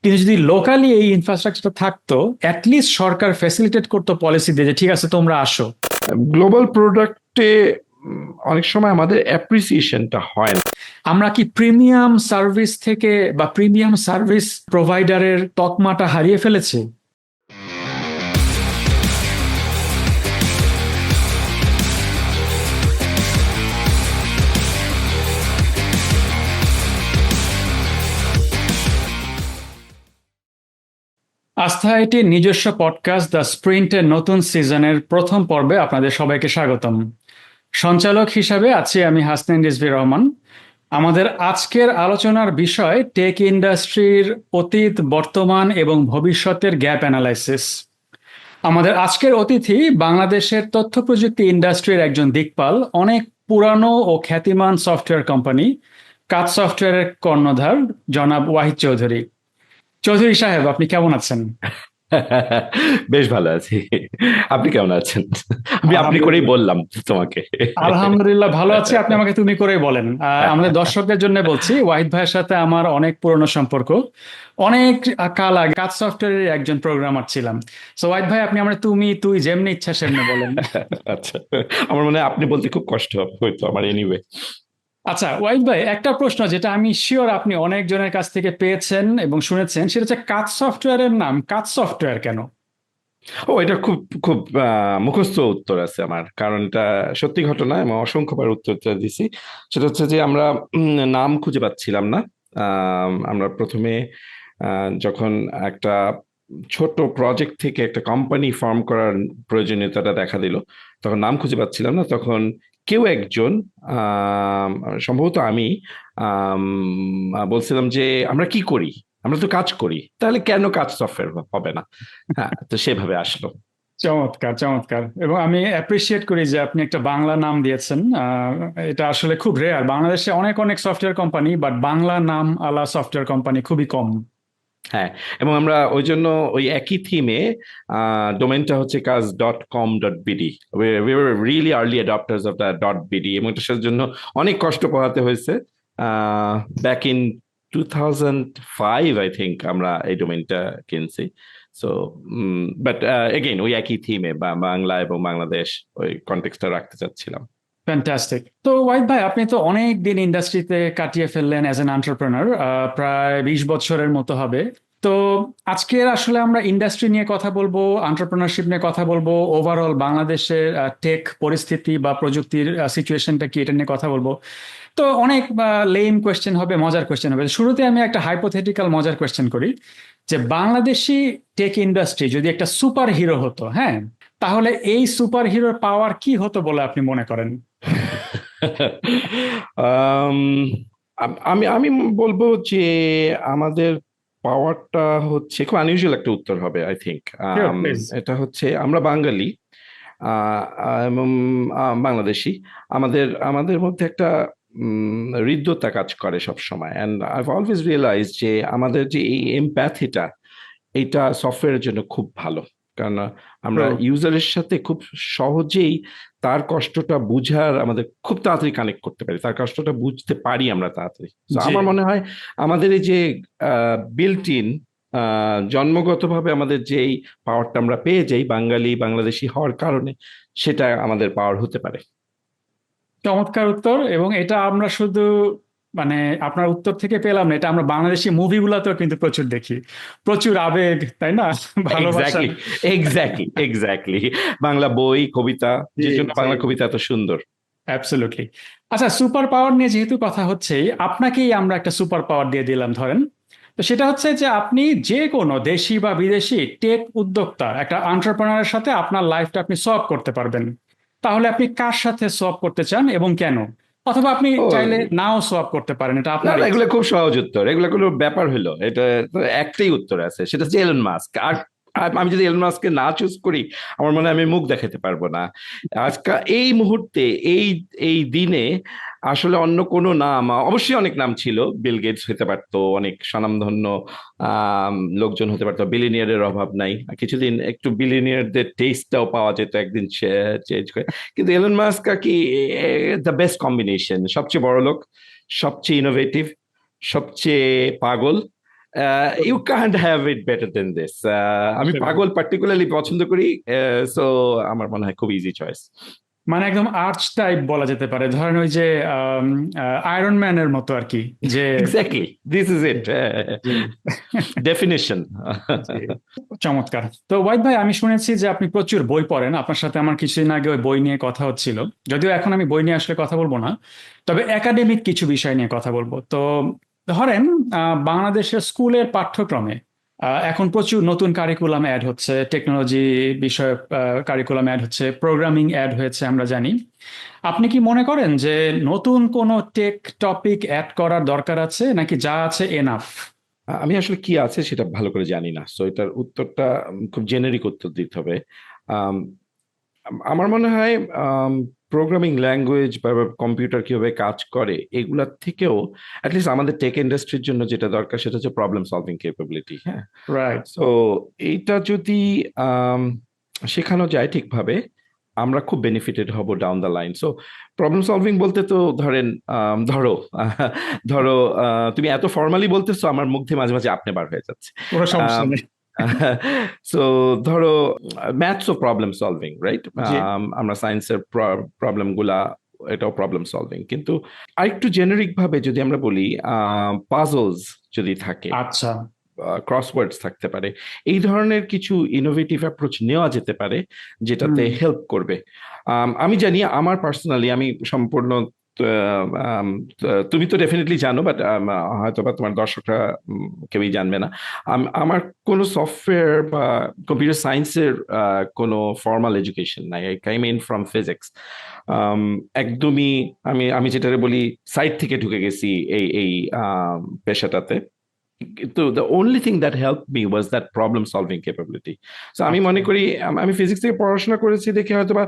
কিন্তু যদি লোকালি এই ইনফ্রাস্ট্রাকচারটা থাকতো, অ্যাটলিস্ট সরকার ফ্যাসিলিটেট করতো পলিসি দিয়ে যে ঠিক আছে তোমরা আসো। গ্লোবাল প্রোডাক্টে অনেক সময় আমাদের অ্যাপ্রিসিয়েশনটা হয় না। আমরা কি প্রিমিয়াম সার্ভিস থেকে বা প্রিমিয়াম সার্ভিস প্রোভাইডারের তকমাটা হারিয়ে ফেলেছি? আস্থা আইটির নিজস্ব পডকাস্ট দ্য স্প্রিন্টের নতুন সিজনের প্রথম পর্বে আপনাদের সবাইকে স্বাগতম। সঞ্চালক হিসাবে আছি আমি হাসনাইন রিজভী রহমান। আমাদের আজকের আলোচনার বিষয় টেক ইন্ডাস্ট্রির অতীত, বর্তমান এবং ভবিষ্যতের গ্যাপ অ্যানালাইসিস। আমাদের আজকের অতিথি বাংলাদেশের তথ্য প্রযুক্তি ইন্ডাস্ট্রির একজন দিকপাল, অনেক পুরানো ও খ্যাতিমান সফটওয়্যার কোম্পানি কাত সফটওয়্যারের কর্ণধার জনাব ওয়াহিদ চৌধুরী। চৌধুরী সাহেব, আপনি কেমন আছেন? বেশ ভালো আছি। আপনি কেমন আছেন? আমি আপনি করেই আলহামদুলিল্লাহ। বললাম তোমাকে। আলহামদুলিল্লাহ ভালো আছি, আপনি আমাকে তুমি করেই বলেন। আমাদের দর্শকদের জন্য বলছি, ওয়াহিদ ভাইয়ের সাথে আমার অনেক পুরনো সম্পর্ক। অনেক কাল আগে কাজ সফটওয়্যারের একজন প্রোগ্রামার ছিলাম। সো ওয়াহিদ ভাই, আপনি আমরা তুমি তুই যেমনি ইচ্ছা সেমনি বলেন। আচ্ছা, আমার মনে হয় আপনি বলতে খুব কষ্ট হবে হয়তো আমার, এনিওয়ে। আচ্ছা ওয়াহিদ ভাই, একটা প্রশ্ন যেটা আমি শিওর আপনি অনেকজনের কাছ থেকে পেয়েছেন এবং শুনেছেন, সেটা হচ্ছে কাজ সফটওয়্যারের নাম কাজ সফটওয়্যার কেন? ও, এটা খুব খুব মুখস্থ উত্তর আছে আমার, কারণ এটা সত্যি ঘটনা এবং অসংখ্যবার উত্তরটা দিছি। সেটা হচ্ছে যে আমরা নাম খুঁজে পাচ্ছিলাম না। আমরা প্রথমে যখন একটা ছোট প্রজেক্ট থেকে একটা কোম্পানি ফর্ম করার প্রয়োজনীয়তাটা দেখা দিল, তখন নাম খুঁজে পাচ্ছিলাম না। তখন কেউ একজন, আম, সম্ভবত আমি, আম, বলছিলাম যে আমরা কি করি, আমরা তো কাজ করি, তাহলে কেন কাজ সফটওয়্যার হবে না। হ্যাঁ, তো সেভাবে আসলো। চমৎকার চমৎকার, এবং আমি অ্যাপ্রিসিয়েট করি যে আপনি একটা বাংলা নাম দিয়েছেন। এটা আসলে খুব রেয়ার, বাংলাদেশে অনেক অনেক সফটওয়্যার কোম্পানি, বাট বাংলা নাম আলা সফটওয়্যার কোম্পানি খুবই কম। হ্যাঁ, এবং আমরা ওই জন্য ওই একই থিমে ডোমেনটা হচ্ছে কাজ.com.bd। Really early adopters of the .bd, এবং এটার জন্য অনেক কষ্ট পোহাতে হয়েছে। ব্যাক ইন 2005 আই থিঙ্ক আমরা এই ডোমেনটা কিনছি। সো বাট এগেইন ওই একই থিমে বাংলা এবং বাংলাদেশ ওই কনটেক্সটটা রাখতে চাচ্ছিলাম। ফ্যান্টাস্টিক। তো ওয়াহিদ ভাই, আপনি তো অনেক দিন ইন্ডাস্ট্রিতে কাটিয়ে ফেললেন অ্যাজ এন এন্টারপ্রেনার, প্রায় 20 বছরের মতো হবে। তো আজকের আসলে আমরা ইন্ডাস্ট্রি নিয়ে কথা বলবো, এন্টারপ্রেনারশিপ নিয়ে কথা বলবো, ওভারঅল বাংলাদেশের টেক পরিস্থিতি বা প্রযুক্তির সিচুয়েশনটা কি এটা নিয়ে কথা বলবো। তো অনেক লেম কোয়েশ্চেন হবে, মজার কোয়েশ্চেন হবে। শুরুতে আমি একটা হাইপোথেটিক্যাল মজার কোয়েশ্চেন করি, যে বাংলাদেশি টেক ইন্ডাস্ট্রি যদি একটা সুপার হিরো হতো, হ্যাঁ, তাহলে এই সুপার হিরোর পাওয়ার কি হতো বলে আপনি মনে করেন? আম, আমি আমি বলবো যে আমাদের পাওয়ারটা হচ্ছে খুব আনইউজুয়াল একটা উত্তর হবে আই থিঙ্ক। Sure please. এটা হচ্ছে আমরা বাঙালি এবং বাংলাদেশি। আমাদের আমাদের মধ্যে একটা হৃদ্যতা কাজ করে সব সময়, অ্যান্ড আইভ অলওয়েজ রিয়েলাইজ যে আমাদের যে এই এমপ্যাথিটা, এটা সফটওয়্যারের জন্য খুব ভালো। কারণ আমরা ইউজারের সাথে খুব সহজেই তার কষ্টটা বুঝার, আমাদের খুব তাড়াতাড়ি কানেক্ট করতে পারি, তার কষ্টটা বুঝতে পারি আমরা তাড়াতাড়ি। তো জি। আমার মনে হয় আমাদের এই যে বিল্ট ইন, জন্মগতভাবে আমাদের যেই পাওয়ারটা আমরা পেয়ে যাই বাঙালি বাংলাদেশি হওয়ার কারণে, সেটা আমাদের পাওয়ার হতে পারে। চমৎকার উত্তর, এবং এটা আমরা শুধু মানে আপনার উত্তর থেকে পেলাম না, এটা আমরা বাংলাদেশি মুভিগুলোতেও কিন্তু প্রচুর দেখি। প্রচুর আবেগ, তাই না? ভালোবাসা। Exactly, exactly, exactly. বাংলা বই, কবিতা, জি যে জন্য জি। বাংলা কবিতা এত সুন্দর। অ্যাবসলিউটলি। আচ্ছা, সুপার পাওয়ার নিয়ে যেহেতু কথা হচ্ছে, আপনাকেই আমরা একটা সুপার পাওয়ার দিয়ে দিলাম ধরেন। তো সেটা হচ্ছে যে আপনি যে কোনো দেশি বা বিদেশি টেক উদ্যোক্তা, একটা এন্টারপ্রেনারের সাথে আপনার লাইফটা আপনি সলভ করতে পারবেন। তাহলে আপনি কার সাথে সলভ করতে চান এবং কেন? অথবা আপনি চাইলে ও, নাও সলভ করতে পারেন, এটা না আপনার না, ইচ্ছা। এগুলো খুব সহজ উত্তর, এগুলো কোনো ব্যাপার হলো? এটা তো একটাই উত্তর আছে, সেটা হচ্ছে এলন মাস্ক। আর আর আমি যদি এলন মাস্ককে না চুজ করি, আমার মনে হয় আমি মুখ দেখাতে পারবো না আজকাল এই মুহূর্তে, এই এই দিনে। আসলে অন্য কোনো নাম, অবশ্যই অনেক নাম ছিল, বিল গেটস হতে পারতো, অনেক স্বনামধন্য লোকজন হতে পারতো, বিলিনিয়ারের অভাব নাই। কিছুদিন একটু বিলিনিয়ারদের টেস্টটাও পাওয়া যেত একদিন চেঞ্জ করে। কিন্তু এলন মাস্ক আর কি, দ্য বেস্ট কম্বিনেশন, সবচেয়ে বড় লোক, সবচেয়ে ইনোভেটিভ, সবচেয়ে পাগল, you can't have it better than this. আমি আসলে পাগল পার্টিকুলারলি পছন্দ করি, সো আমার মনে হয় খুব ইজি চয়েস। মানে একদম আর্চ টাইপ বলা যেতে পারে, ধরেন ওই যে আয়রন ম্যানের মতো আর কি, যে এক্স্যাক্টলি, দিস ইজ জি ইট জি ডেফিনেশন। জি। চমৎকার। তো ওয়াইদ ভাই, আমি শুনেছি যে আপনি প্রচুর বই পড়েন, আপনার সাথে আমার কিছুদিন আগে ওই বই নিয়ে কথা হচ্ছিল। যদিও এখন আমি বই নিয়ে আসলে কথা বলবো না, তবে একাডেমিক কিছু বিষয় নিয়ে কথা বলবো। তো ধরেন বাংলাদেশের স্কুলের পাঠ্যক্রমে এখন প্রচুর নতুন কারিকুলাম অ্যাড হচ্ছে, টেকনোলজি বিষয়ক কারিকুলাম অ্যাড হচ্ছে, প্রোগ্রামিং অ্যাড হয়েছে আমরা জানি। আপনি কি মনে করেন যে নতুন কোনো টেক টপিক অ্যাড করার দরকার আছে, নাকি যা আছে এনাফ? আমি আসলে কি আছে সেটা ভালো করে জানি না, সো এটার উত্তরটা খুব জেনেরিক উত্তর দিতে হবে। আম, আমার মনে হয় প্রোগ্রামিং ল্যাঙ্গুয়েজ বা কম্পিউটার কিভাবে কাজ করে এগুলার থেকেও অ্যাটলিস্ট আমাদের টেক ইন্ডাস্ট্রির জন্য যেটা দরকার সেটা হচ্ছে প্রবলেম সলভিং ক্যাপাবিলিটি। হ্যাঁ, রাইট। তো এইটা যদি আম, শেখানো যায় ঠিকভাবে, আমরা খুব বেনিফিটেড হব down the line. So problem solving বলতে তো ধরেন ধরো ধরো তুমি এত ফর্মালি বলতেছো আমার মুখ দিয়ে মাঝে মাঝে আপনি বার হয়ে যাচ্ছে। কোনো সমস্যা নেই। সো ধরো ম্যাথস ও প্রবলেম সলভিং, রাইট? জি। আমরা সায়েন্সের প্রবলেম গুলা, এটাও প্রবলেম সলভিং, কিন্তু আরেকটু জেনারিক ভাবে যদি আমরা বলি, পাজলস যদি থাকে, আচ্ছা। ক্রসওয়ার্ডস থাকতে পারে, এই ধরনের কিছু ইনোভেটিভ অ্যাপ্রোচ নেওয়া যেতে পারে যেটাতে হুম। হেল্প করবে। আমি জানি আমার পার্সোনালি আমি সম্পূর্ণ আহ, আম, তুমি তো ডেফিনেটলি জানো, বাট হয়তো বা তোমার দর্শকরা কেউই জানবে না। আমার কোনো সফটওয়্যার বা কম্পিউটার সায়েন্সের কোনো ফর্মাল এডুকেশন নাই। I Qayyim in from physics. একদমই আমি আমি যেটা বলি সাইড থেকে ঢুকে গেছি এই এই পেশাটাতে। তো the only thing that help me was that problem solving capability. So আমি আচ্ছা। মনে করি আমি ফিজিক্স থেকে পড়াশোনা করেছি দেখে হয়তো বা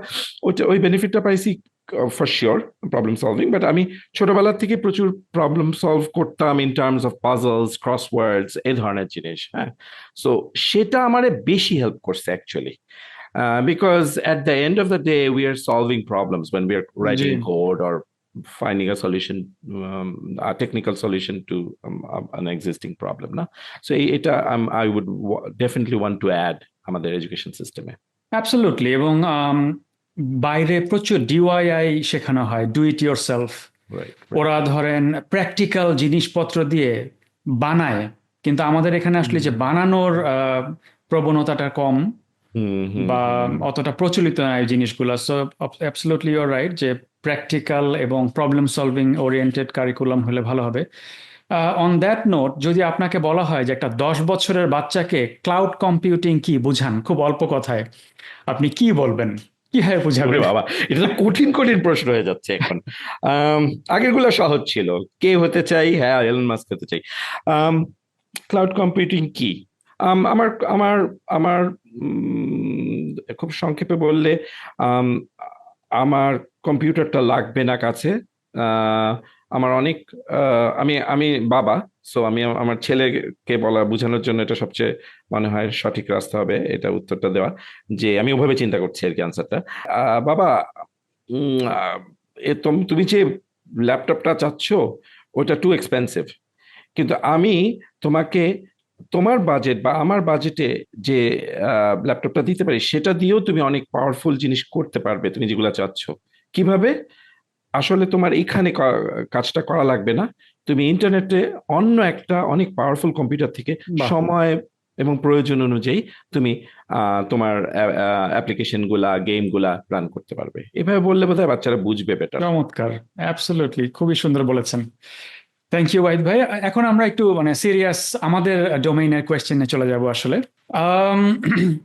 ওই বেনিফিটটা পাইছি for sure, problem solving. But আমি ছোটবেলা থেকে প্রচুর প্রবলেম সলভ করতাম ইন টার্মস অফ পাজলস, ক্রসওয়ার্ডস, এই ধরনের জিনিস। হ্যাঁ, সো সেটা আমারে বেশি হেল্প করছে actually, because at the end of the day we are solving problems when we are G. writing code or finding a solution, a technical solution to an existing problem না। So এটা I would definitely want to add আমাদের education সিস্টেমে। Absolutely. এবং বাইরে প্রচুর DII শেখানো হয়, do it your self. Right, right. ওরা ধরেন প্র্যাকটিক্যাল জিনিসপত্র দিয়ে বানায়, কিন্তু আমাদের এখানে আসলে যে বানানোর প্রবণতাটা কম, হুম, হুম, বা হুম। অতটা প্রচলিত নয় এই জিনিসগুলো। সো অ্যাবসলিউটলি ইউর রাইট যে প্র্যাকটিক্যাল এবং প্রবলেম সলভিং ওরিয়েন্টেড কারিকুলাম হলে ভালো হবে। অন দ্যাট নোট, যদি আপনাকে বলা হয় যে একটা 10 বছরের বাচ্চাকে ক্লাউড কম্পিউটিং কি বুঝান খুব অল্প কথায়, আপনি কি বলবেন? কিভাবে ওরে বুঝাবেন? বাবা, এটা তো কঠিন কঠিন প্রশ্ন হয়ে যাচ্ছে এখন। আম, আগের গুলো সহজ ছিল, কে হতে চাই, হ্যাঁ এলন মাস্ক হতে চাই। ক্লাউড কম্পিউটিং কি? আমার আমার আমার খুব সংক্ষেপে বললে, আম, আমার কম্পিউটারটা লাগবে না কাছে। আহ, আমার অনেক আমি আমি বাবা, সো আমি আমার ছেলেকে বলা বোঝানোর জন্য এটা সবচেয়ে মনে হয় সঠিক রাস্তা হবে এটা উত্তরটা দেওয়া, যে আমি ওভাবে চিন্তা করছি আর কি আনসারটা। বাবা, উম, আহ, তুমি যে ল্যাপটপটা চাচ্ছ ওটা টু এক্সপেন্সিভ, কিন্তু আমি তোমাকে তোমার বাজেট বা আমার বাজেটে যে ল্যাপটপটা দিতে পারি সেটা দিয়েও তুমি অনেক পাওয়ারফুল জিনিস করতে পারবে তুমি যেগুলো চাচ্ছ। কিভাবে? আসলে তোমার এইখানে কাজটা করা লাগবে না, তুমি ইন্টারনেটে অন্য একটা অনেক পাওয়ারফুল কম্পিউটার থেকে বাহ, সময় এবং প্রয়োজন অনুযায়ী তুমি তোমার অ্যাপ্লিকেশন গুলা, গেম গুলা রান করতে পারবে। এভাবে বললে বোধহয় বাচ্চারা বুঝবে বেটার। চমৎকার। অ্যাবসলিউটলি, খুবই সুন্দর বলেছেন। থ্যাংক ইউ ওয়াহিদ ভাই। এখন আমরা একটু মানে সিরিয়াস আমাদের ডোমেইনের কোয়েশ্চেনে চলে যাব আসলে। আম,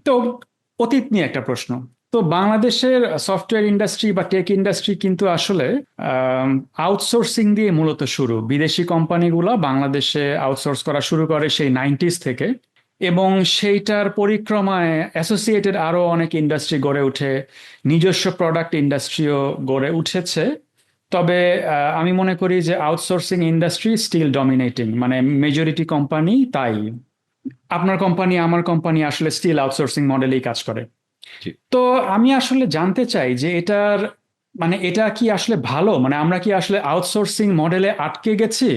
তো অতীত নিয়ে একটা প্রশ্ন। তো বাংলাদেশের সফটওয়্যার ইন্ডাস্ট্রি বা টেক ইন্ডাস্ট্রি কিন্তু আসলে আউটসোর্সিং দিয়ে মূলত শুরু। বিদেশি কোম্পানিগুলো বাংলাদেশে আউটসোর্স করা শুরু করে সেই 90s থেকে, এবং সেইটার পরিক্রমায় অ্যাসোসিয়েটেড আরো অনেক ইন্ডাস্ট্রি গড়ে উঠে, নিজস্ব প্রোডাক্ট ইন্ডাস্ট্রিও গড়ে উঠেছে। তবে আমি মনে করি যে আউটসোর্সিং ইন্ডাস্ট্রি স্টিল ডমিনেটিং, মানে মেজরিটি কোম্পানি তাই। আপনার কোম্পানি, আমার কোম্পানি আসলে স্টিল আউটসোর্সিং মডেলেই কাজ করে। জি। তো আমি আসলে জানতে চাই যে এটার মানে এটা কি আসলে ভালো, মানে আমরা কি আসলে আউটসোর্সিং মডেলে আটকে গেছি?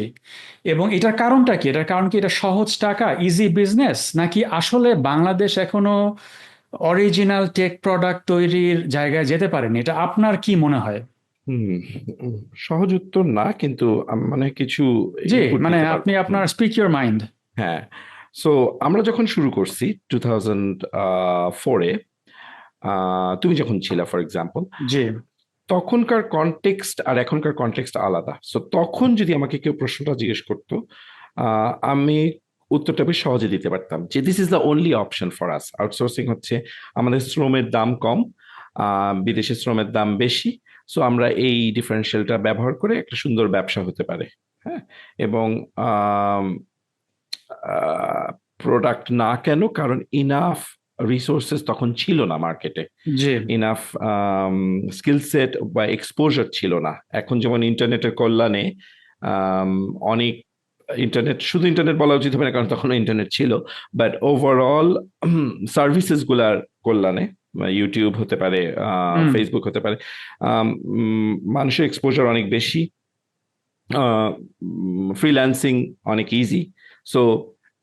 এবং এটার কারণটা কি? এটার কারণ কি এটা সহজ টাকা, ইজি বিজনেস, নাকি আসলে বাংলাদেশ এখনো অরিজিনাল টেক প্রোডাক্ট তৈরির জায়গায় যেতে পারেনি? এটা আপনার কি মনে হয়? হুম উম, সহজ উত্তর না, কিন্তু মানে কিছু জি, ইনপুট মানে দিতে পারবো। আপনি আপনার স্পিক ইউর মাইন্ড। হ্যাঁ, সো আমরা যখন শুরু করছি 2004-এ, তুমি যখন ছিলা ফর এক্সাম্পল, জি। তখনকার কনটেক্সট আর এখনকার কনটেক্সট আলাদা। সো তখন যদি আমাকে কেউ প্রশ্নটা জিজ্ঞেস করতো, আমি উত্তরটা বেশ সহজে দিতে পারতাম যে this is the only option for us. Outsourcing হচ্ছে, আমাদের শ্রমের দাম কম, বিদেশে শ্রমের দাম বেশি। সো আমরা এই ডিফারেন্সিয়ালটা ব্যবহার করে একটা সুন্দর ব্যবসা হতে পারে। হ্যাঁ, এবং প্রোডাক্ট না কেন, কারণ ইনাফ রিসোর্সেস তখন ছিল না মার্কেটে, জি। ইনাফ স্কিল সেট বা এক্সপোজার ছিল না। এখন যেমন ইন্টারনেটের কল্যাণে আম, অনেক, ইন্টারনেট, শুধু ইন্টারনেট বলা উচিত হবে না কারণ তখন ইন্টারনেট ছিল, বাট ওভারঅল সার্ভিসেস গুলার কল্যাণে, ইউটিউব হতে পারে, হুম। ফেসবুক হতে পারে, মানুষের এক্সপোজার অনেক বেশি, ফ্রিল্যান্সিং অনেক ইজি। সো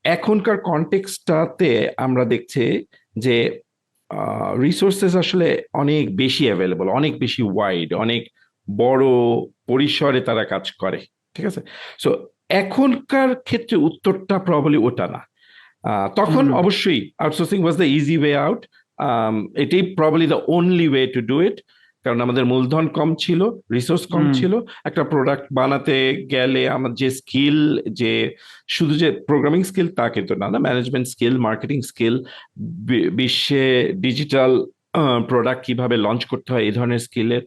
এখনকার কনটেক্সটটাতে আমরা দেখছি যে রিসোর্সেস আসলে অনেক বেশি অ্যাভেলেবল, অনেক বেশি ওয়াইড, অনেক বড় পরিসরে তারা কাজ করে। ঠিক আছে, সো এখনকার ক্ষেত্রে উত্তরটা প্রবাবলি ওটা না। তখন হুম। অবশ্যই outsourcing was the easy way out. এটাই probably the only way to do it, কারণ আমাদের মূলধন কম ছিল, রিসোর্স কম হুম। ছিল। একটা প্রোডাক্ট বানাতে গেলে আমার যে স্কিল, যে শুধু যে প্রোগ্রামিং স্কিল তা কিন্তু না, ম্যানেজমেন্ট স্কিল, মার্কেটিং স্কিল, বিশ্বে ডিজিটাল প্রোডাক্ট কিভাবে লঞ্চ করতে হয়, এই ধরনের স্কিলের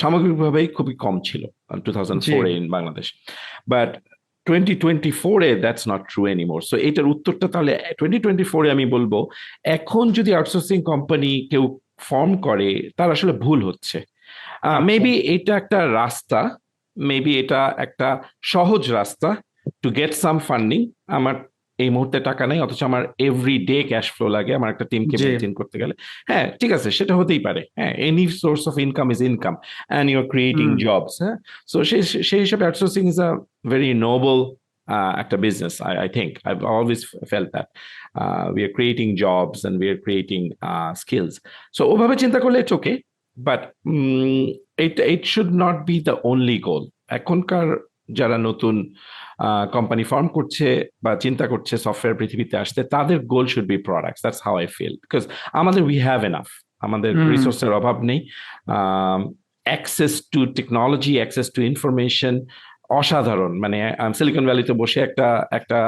সামগ্রিকভাবেই খুবই কম ছিল 2004-এ ইন বাংলাদেশ। বাট 2024-এ that's not true anymore. So এটার উত্তরটা তাহলে 2024-এ আমি বলবো, এখন যদি আউটসোর্সিং কোম্পানি কেউ ফর্ম করে, তার আসলে ভুল হচ্ছে। আচ্ছা। মেবি এটা একটা রাস্তা, মেবি এটা একটা সহজ রাস্তা টু গেট সাম ফান্ডিং। আমার এই মুহূর্তে টাকা নেই, অথচ আমার এভরি ডে ক্যাশ ফ্লো লাগে আমার একটা টিমকে জি। মেনটেন করতে গেলে। হ্যাঁ, ঠিক আছে, সেটা হতেই পারে। হ্যাঁ, any source of income is income, and you are creating hmm. Jobs. হ্যাঁ, সো সেই সেই হিসাবে outsourcing is a very noble একটা business. I think I've always felt that we are creating jobs and we are creating skills. So ওভাবে চিন্তা করলে it's okay, but it should not be the only goal. এখনকার যারা নতুন company form করছে বা চিন্তা করছে সফটওয়্যার পৃথিবীতে আসতে, তাদের goal should be products. That's how I feel, because আমাদের উই হ্যাভ এনাফ, আমাদের হুম। রিসোর্সের অভাব নেই। Access to technology, access to information অসাধারণ। মানে সিলিকন ভ্যালিতে বসে একটা একটা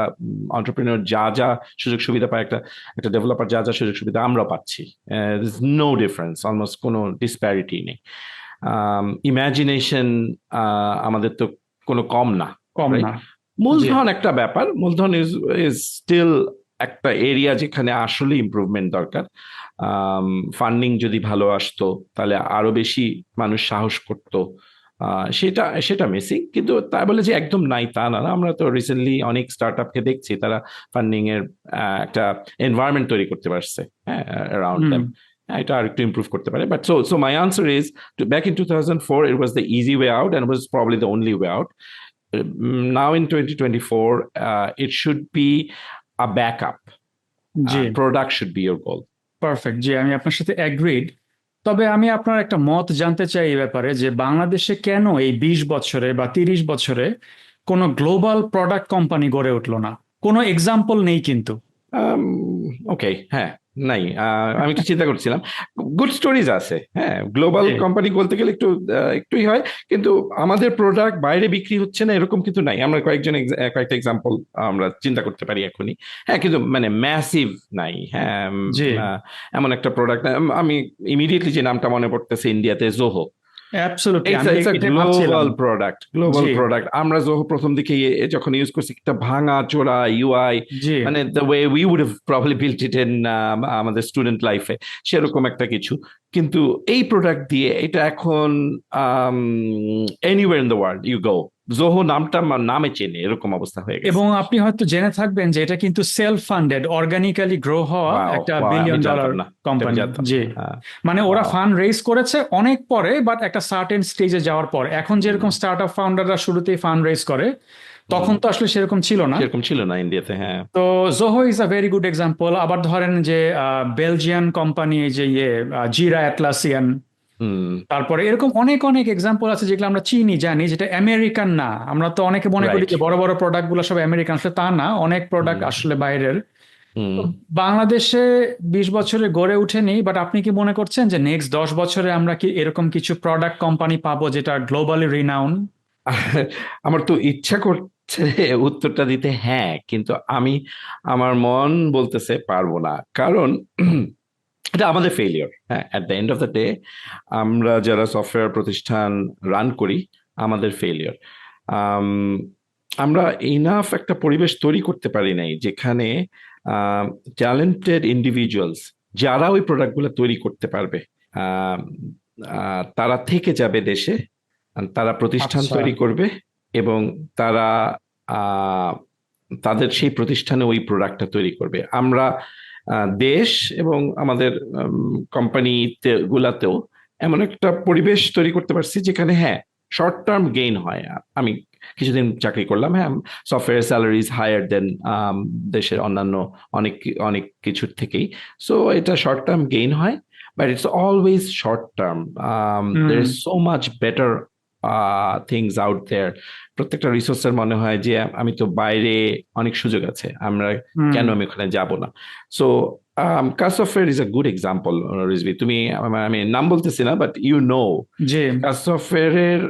অন্টারপ্রিনিয়র যা যা সুযোগ সুবিধা পায়, একটা একটা ডেভেলপার যা যা সুযোগ সুবিধা আমরা পাচ্ছি, নো ডিফারেন্স, অলমোস্ট কোনো ডিসপ্যারিটি নেই। ইমাজিনেশন আমাদের তো কোনো কম না, কম রাইট? না। জি। মূলধন একটা ব্যাপার, মূলধন ইজ ইজ স্টিল একটা এরিয়া যেখানে আসলে ইমপ্রুভমেন্ট দরকার। ফান্ডিং যদি ভালো আসতো, তাহলে আরো বেশি মানুষ সাহস করতো। সেটা সেটা মিসিং, কিন্তু তাই বলে যে একদম নাই তা না। আমরা তো রিসেন্টলি অনেক স্টার্ট আপকে দেখছি, তারা ফান্ডিং এর একটা এনভায়রনমেন্ট তৈরি করতে পারছে, হ্যাঁ, অ্যারাউন্ড হুম। দেম। এটা আর একটু ইমপ্রুভ করতে পারে, but so my answer is, back in 2004 it was the easy way out and it was probably the only way out. Now in 2024, it should be a backup. জি। Product should be your goal. Perfect. জি, আমি আপনার সাথে agreed. তবে আমি আপনার একটা মত জানতে চাই এই ব্যাপারে, যে বাংলাদেশে কেন এই 20 বছরে বা 30 বছরে কোনো গ্লোবাল প্রোডাক্ট কোম্পানি গড়ে উঠলো না? কোনো এক্সাম্পল নেই কিন্তু। ওকে, হ্যাঁ, নাই। আমি একটু চিন্তা করছিলাম, গুড স্টোরিজ আছে। হ্যাঁ, গ্লোবাল জি। কোম্পানি বলতে গেলে একটু একটুই হয়, কিন্তু আমাদের প্রোডাক্ট বাইরে বিক্রি হচ্ছে না এরকম কিন্তু নাই। আমরা কয়েকটা এক্সাম্পল আমরা চিন্তা করতে পারি এখনই। হ্যাঁ, কিন্তু মানে ম্যাসিভ নাই। হ্যাঁ, জি। এমন একটা প্রোডাক্ট আমি ইমিডিয়েটলি যে নামটা মনে পড়তেছে, ইন্ডিয়াতে জোহো। অ্যাবসলিউটলি, ইটস আমি ইটস আ এটাই ভাবছিলাম। গ্লোবাল প্রোডাক্ট, গ্লোবাল জি। প্রোডাক্ট। আমরা যখন প্রথম দিকে যখন ইউজ করছি, একটা ভাঙা চোরা ইউআই, জি। মানে the way we would have probably built it in আমাদের স্টুডেন্ট লাইফে, সেরকম একটা কিছু। কিন্তু এই প্রোডাক্ট দিয়ে এটা এখন anywhere in the world you go, Zoho নামটা নামে চেনে এরকম অবস্থা হয়ে গেছে। এবং আপনি হয়তো জেনে থাকবেন যে এটা কিন্তু সেলফ ফান্ডেড, অর্গানিক্যালি গ্রো হওয়া ওয়াও, একটা ওয়াও, আমি বিলিয়ন ডলার জানতাম না, এটা আমি কোম্পানি। জানতাম জি, না। হ্যাঁ। মানে ওরা ওয়াও। ফান্ড রেজ করেছে অনেক পরে, বাট একটা সার্টেন স্টেজে যাওয়ার পর। এখন যেরকম স্টার্ট আপ ফাউন্ডাররা শুরুতেই ফান্ড রেজ করে, তখন তো আসলে সেরকম ছিল না। সেরকম ছিল না ইন্ডিয়াতে, হ্যাঁ। তো Zoho is a very good example. আবার ধরেন যে বেলজিয়ান কোম্পানি, যে জিরা অ্যাটলাসিয়ান, হুম। তারপরে এরকম অনেক অনেক এক্সাম্পল আছে যেগুলো আমরা চিনি, জানি, যেটা আমেরিকান না। আমরা তো অনেকে মনে করি রাইট। যে বড় বড় প্রোডাক্ট গুলো সব আমেরিকান, আসলে তা না, অনেক প্রোডাক্ট হুম। আসলে বাইরের। হুম। তো বাংলাদেশে 20 বছরে গড়ে ওঠেনি, বাট আপনি কি মনে করছেন যে নেক্সট 10 বছরে আমরা কি এরকম কিছু প্রোডাক্ট কোম্পানি পাবো যেটা গ্লোবালি রিনাউন? আমার তো ইচ্ছা করছে উত্তরটা দিতে হ্যাঁ, কিন্তু আমার মন বলতেছে পারবো না, কারণ এটা আমাদের ফেলিওর। হ্যাঁ, at the end of the day আমরা যারা সফটওয়্যার প্রতিষ্ঠান রান করি, আমাদের ফেলিওর। আমরা ইনাফ একটা পরিবেশ তৈরি করতে পারি নাই যেখানে ট্যালেন্টেড ইন্ডিভিজুয়ালস যারা ওই প্রোডাক্টগুলো তৈরি করতে পারবে, আম, তারা থেকে যাবে দেশে, তারা প্রতিষ্ঠান আচ্ছা। তৈরি করবে, এবং তারা আহ, তাদের সেই প্রতিষ্ঠানে ওই প্রোডাক্টটা তৈরি করবে। আমরা দেশ এবং আমাদের কোম্পানিতে গুলাতেও এমন একটা পরিবেশ তৈরি করতে পারছি যেখানে হ্যাঁ, শর্ট টার্ম গেইন হয়। আমি কিছুদিন চাকরি করলাম, হ্যাঁ, সফটওয়্যার স্যালারিজ হায়ার দেন দেশের অন্যান্য অনেক অনেক কিছুর থেকেই। সো এটা শর্ট টার্ম গেইন হয়, but it's always short term. There hmm. Is so much better things out there. প্রত্যেকটা রিসোর্সের মনে হয় যে আমি তো বাইরে অনেক সুযোগ আছে, আমরা হুম। কেন আমি ওখানে যাব না। So Kaz Software is a good example. Rizvi, তুমি, আমি নাম বলতেছি না, বাট ইউ নো জি, কাসফওয়্যারের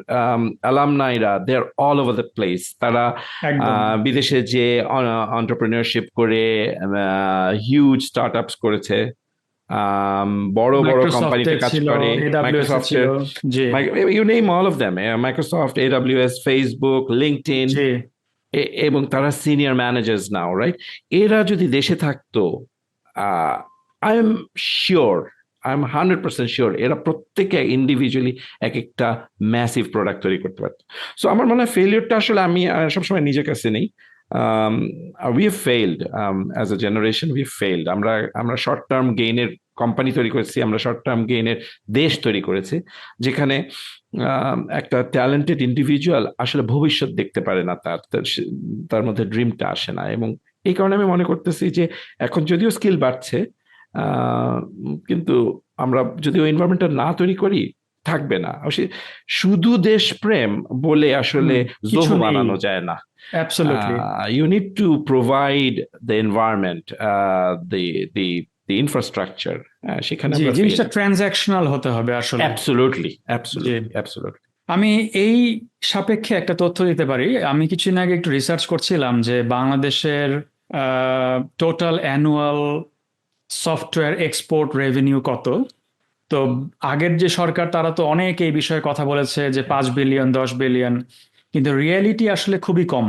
অ্যালামনাইরা they are all over the place. তারা একদম। বিদেশে যে এন্টারপ্রেনিয়রশিপ করে হিউজ স্টার্ট আপস করেছে, বড় বড় কোম্পানিতে মাইক্রোসফটের কাজ ছিল, করে। এডাব্লিউএস এর ছিল। মাইক্রোসফটের, জি। You name all of them, Microsoft, AWS, Facebook, LinkedIn, জি। এবং তারা সিনিয়র ম্যানেজার্স নাও, রাইট? এরা যদি দেশে থাকতো, I am sure, I am 100% sure, এরা প্রত্যেকে ইন্ডিভিজুয়ালি এক একটা ম্যাসিভ প্রোডাক্ট তৈরি করতে পারতো। সো আমার মনে হয় ফেলিওরটা আসলে আমি সবসময় নিজের কাছে নেই। We have failed as a generation, we have failed. আমরা শর্ট টার্ম গেইনের কোম্পানি তৈরি করেছি, আমরা শর্ট টার্ম গেইনের দেশ তৈরি করেছি, যেখানে একটা ট্যালেন্টেড ইন্ডিভিজুয়াল আসলে ভবিষ্যৎ দেখতে পারে না, তার মধ্যে ড্রিমটা আসে না। এবং এই কারণে আমি মনে করতেছি যে এখন যদিও স্কিল বাড়ছে, আহ, কিন্তু আমরা যদি ওই এনভায়রনমেন্টটা না তৈরি করি, থাকবে না। শুধু দেশপ্রেম বলে আসলে হুম। কিছু জোহো নেই। বানানো যায় না। Absolutely. You need to provide the environment, the the infrastructure. সেখানে জি, আমরা ফেল। জিনিসটা ট্রানজ্যাকশনাল হতে হবে আসলে। অ্যাবসলুটলি, জি। Absolutely, absolutely. আমি এই সাপেক্ষে একটা তথ্য দিতে পারি। আমি কিছুদিন আগে একটু রিসার্চ করছিলাম যে বাংলাদেশের total annual software export revenue কত। তো আগের যে সরকার, তারা তো অনেক এই বিষয়ে কথা বলেছে যে 5 বিলিয়ন, 10 বিলিয়ন, কিন্তু রিয়েলিটি আসলে খুবই কম।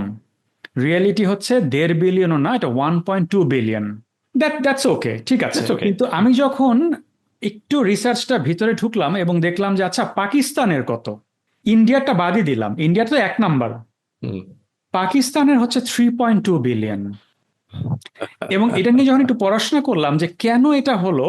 রিয়েলিটি হচ্ছে 1.5 বিলিয়নও না, এটা 1.2 বিলিয়ন। দ্যাটস ওকে, ঠিক আছে। That's okay. কিন্তু আমি যখন একটু রিসার্চটা ভিতরে ঢুকলাম এবং দেখলাম যে আচ্ছা পাকিস্তানের কত, ইন্ডিয়াটা বাদই দিলাম, ইন্ডিয়া তো 1 নাম্বার, হুম। পাকিস্তানের হচ্ছে 3.2 বিলিয়ন। এবং এটা নিয়ে যখন একটু পড়াশোনা করলাম যে কেন এটা হলো,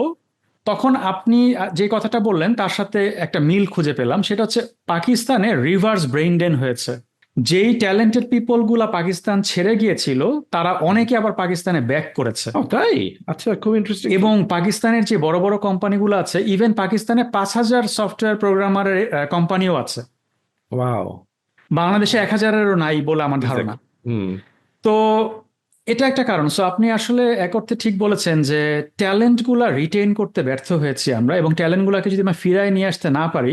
তখন আপনি যে কথাটা বললেন তার সাথে একটা মিল খুঁজে পেলাম। সেটা হচ্ছে পাকিস্তানে রিভার্স ব্রেইন ড্রেন হয়েছে। যেই ট্যালেন্টেড পিপল গুলা পাকিস্তান ছেড়ে গিয়েছিল, তারা অনেকে আবার পাকিস্তানে ব্যাক করেছে। ও তাই? আচ্ছা, খুব ইন্টারেস্টিং। এবং পাকিস্তানের যে বড় বড় কোম্পানিগুলো আছে, ইভেন পাকিস্তানে 5,000 সফটওয়্যার প্রোগ্রামারের কোম্পানিও আছে। ওয়াও। বাংলাদেশে 1,000-এরও নাই বলে আমার ধারণা। এক্স্যাক্টলি। হুম। তো এটা একটা কারণ। সো আপনি আসলে এক অর্থে ঠিক বলেছেন যে ট্যালেন্ট গুলা রিটেইন করতে ব্যর্থ হয়েছি আমরা, এবং ট্যালেন্ট গুলাকে যদি আমরা ফিরায় নিয়ে আসতে না পারি,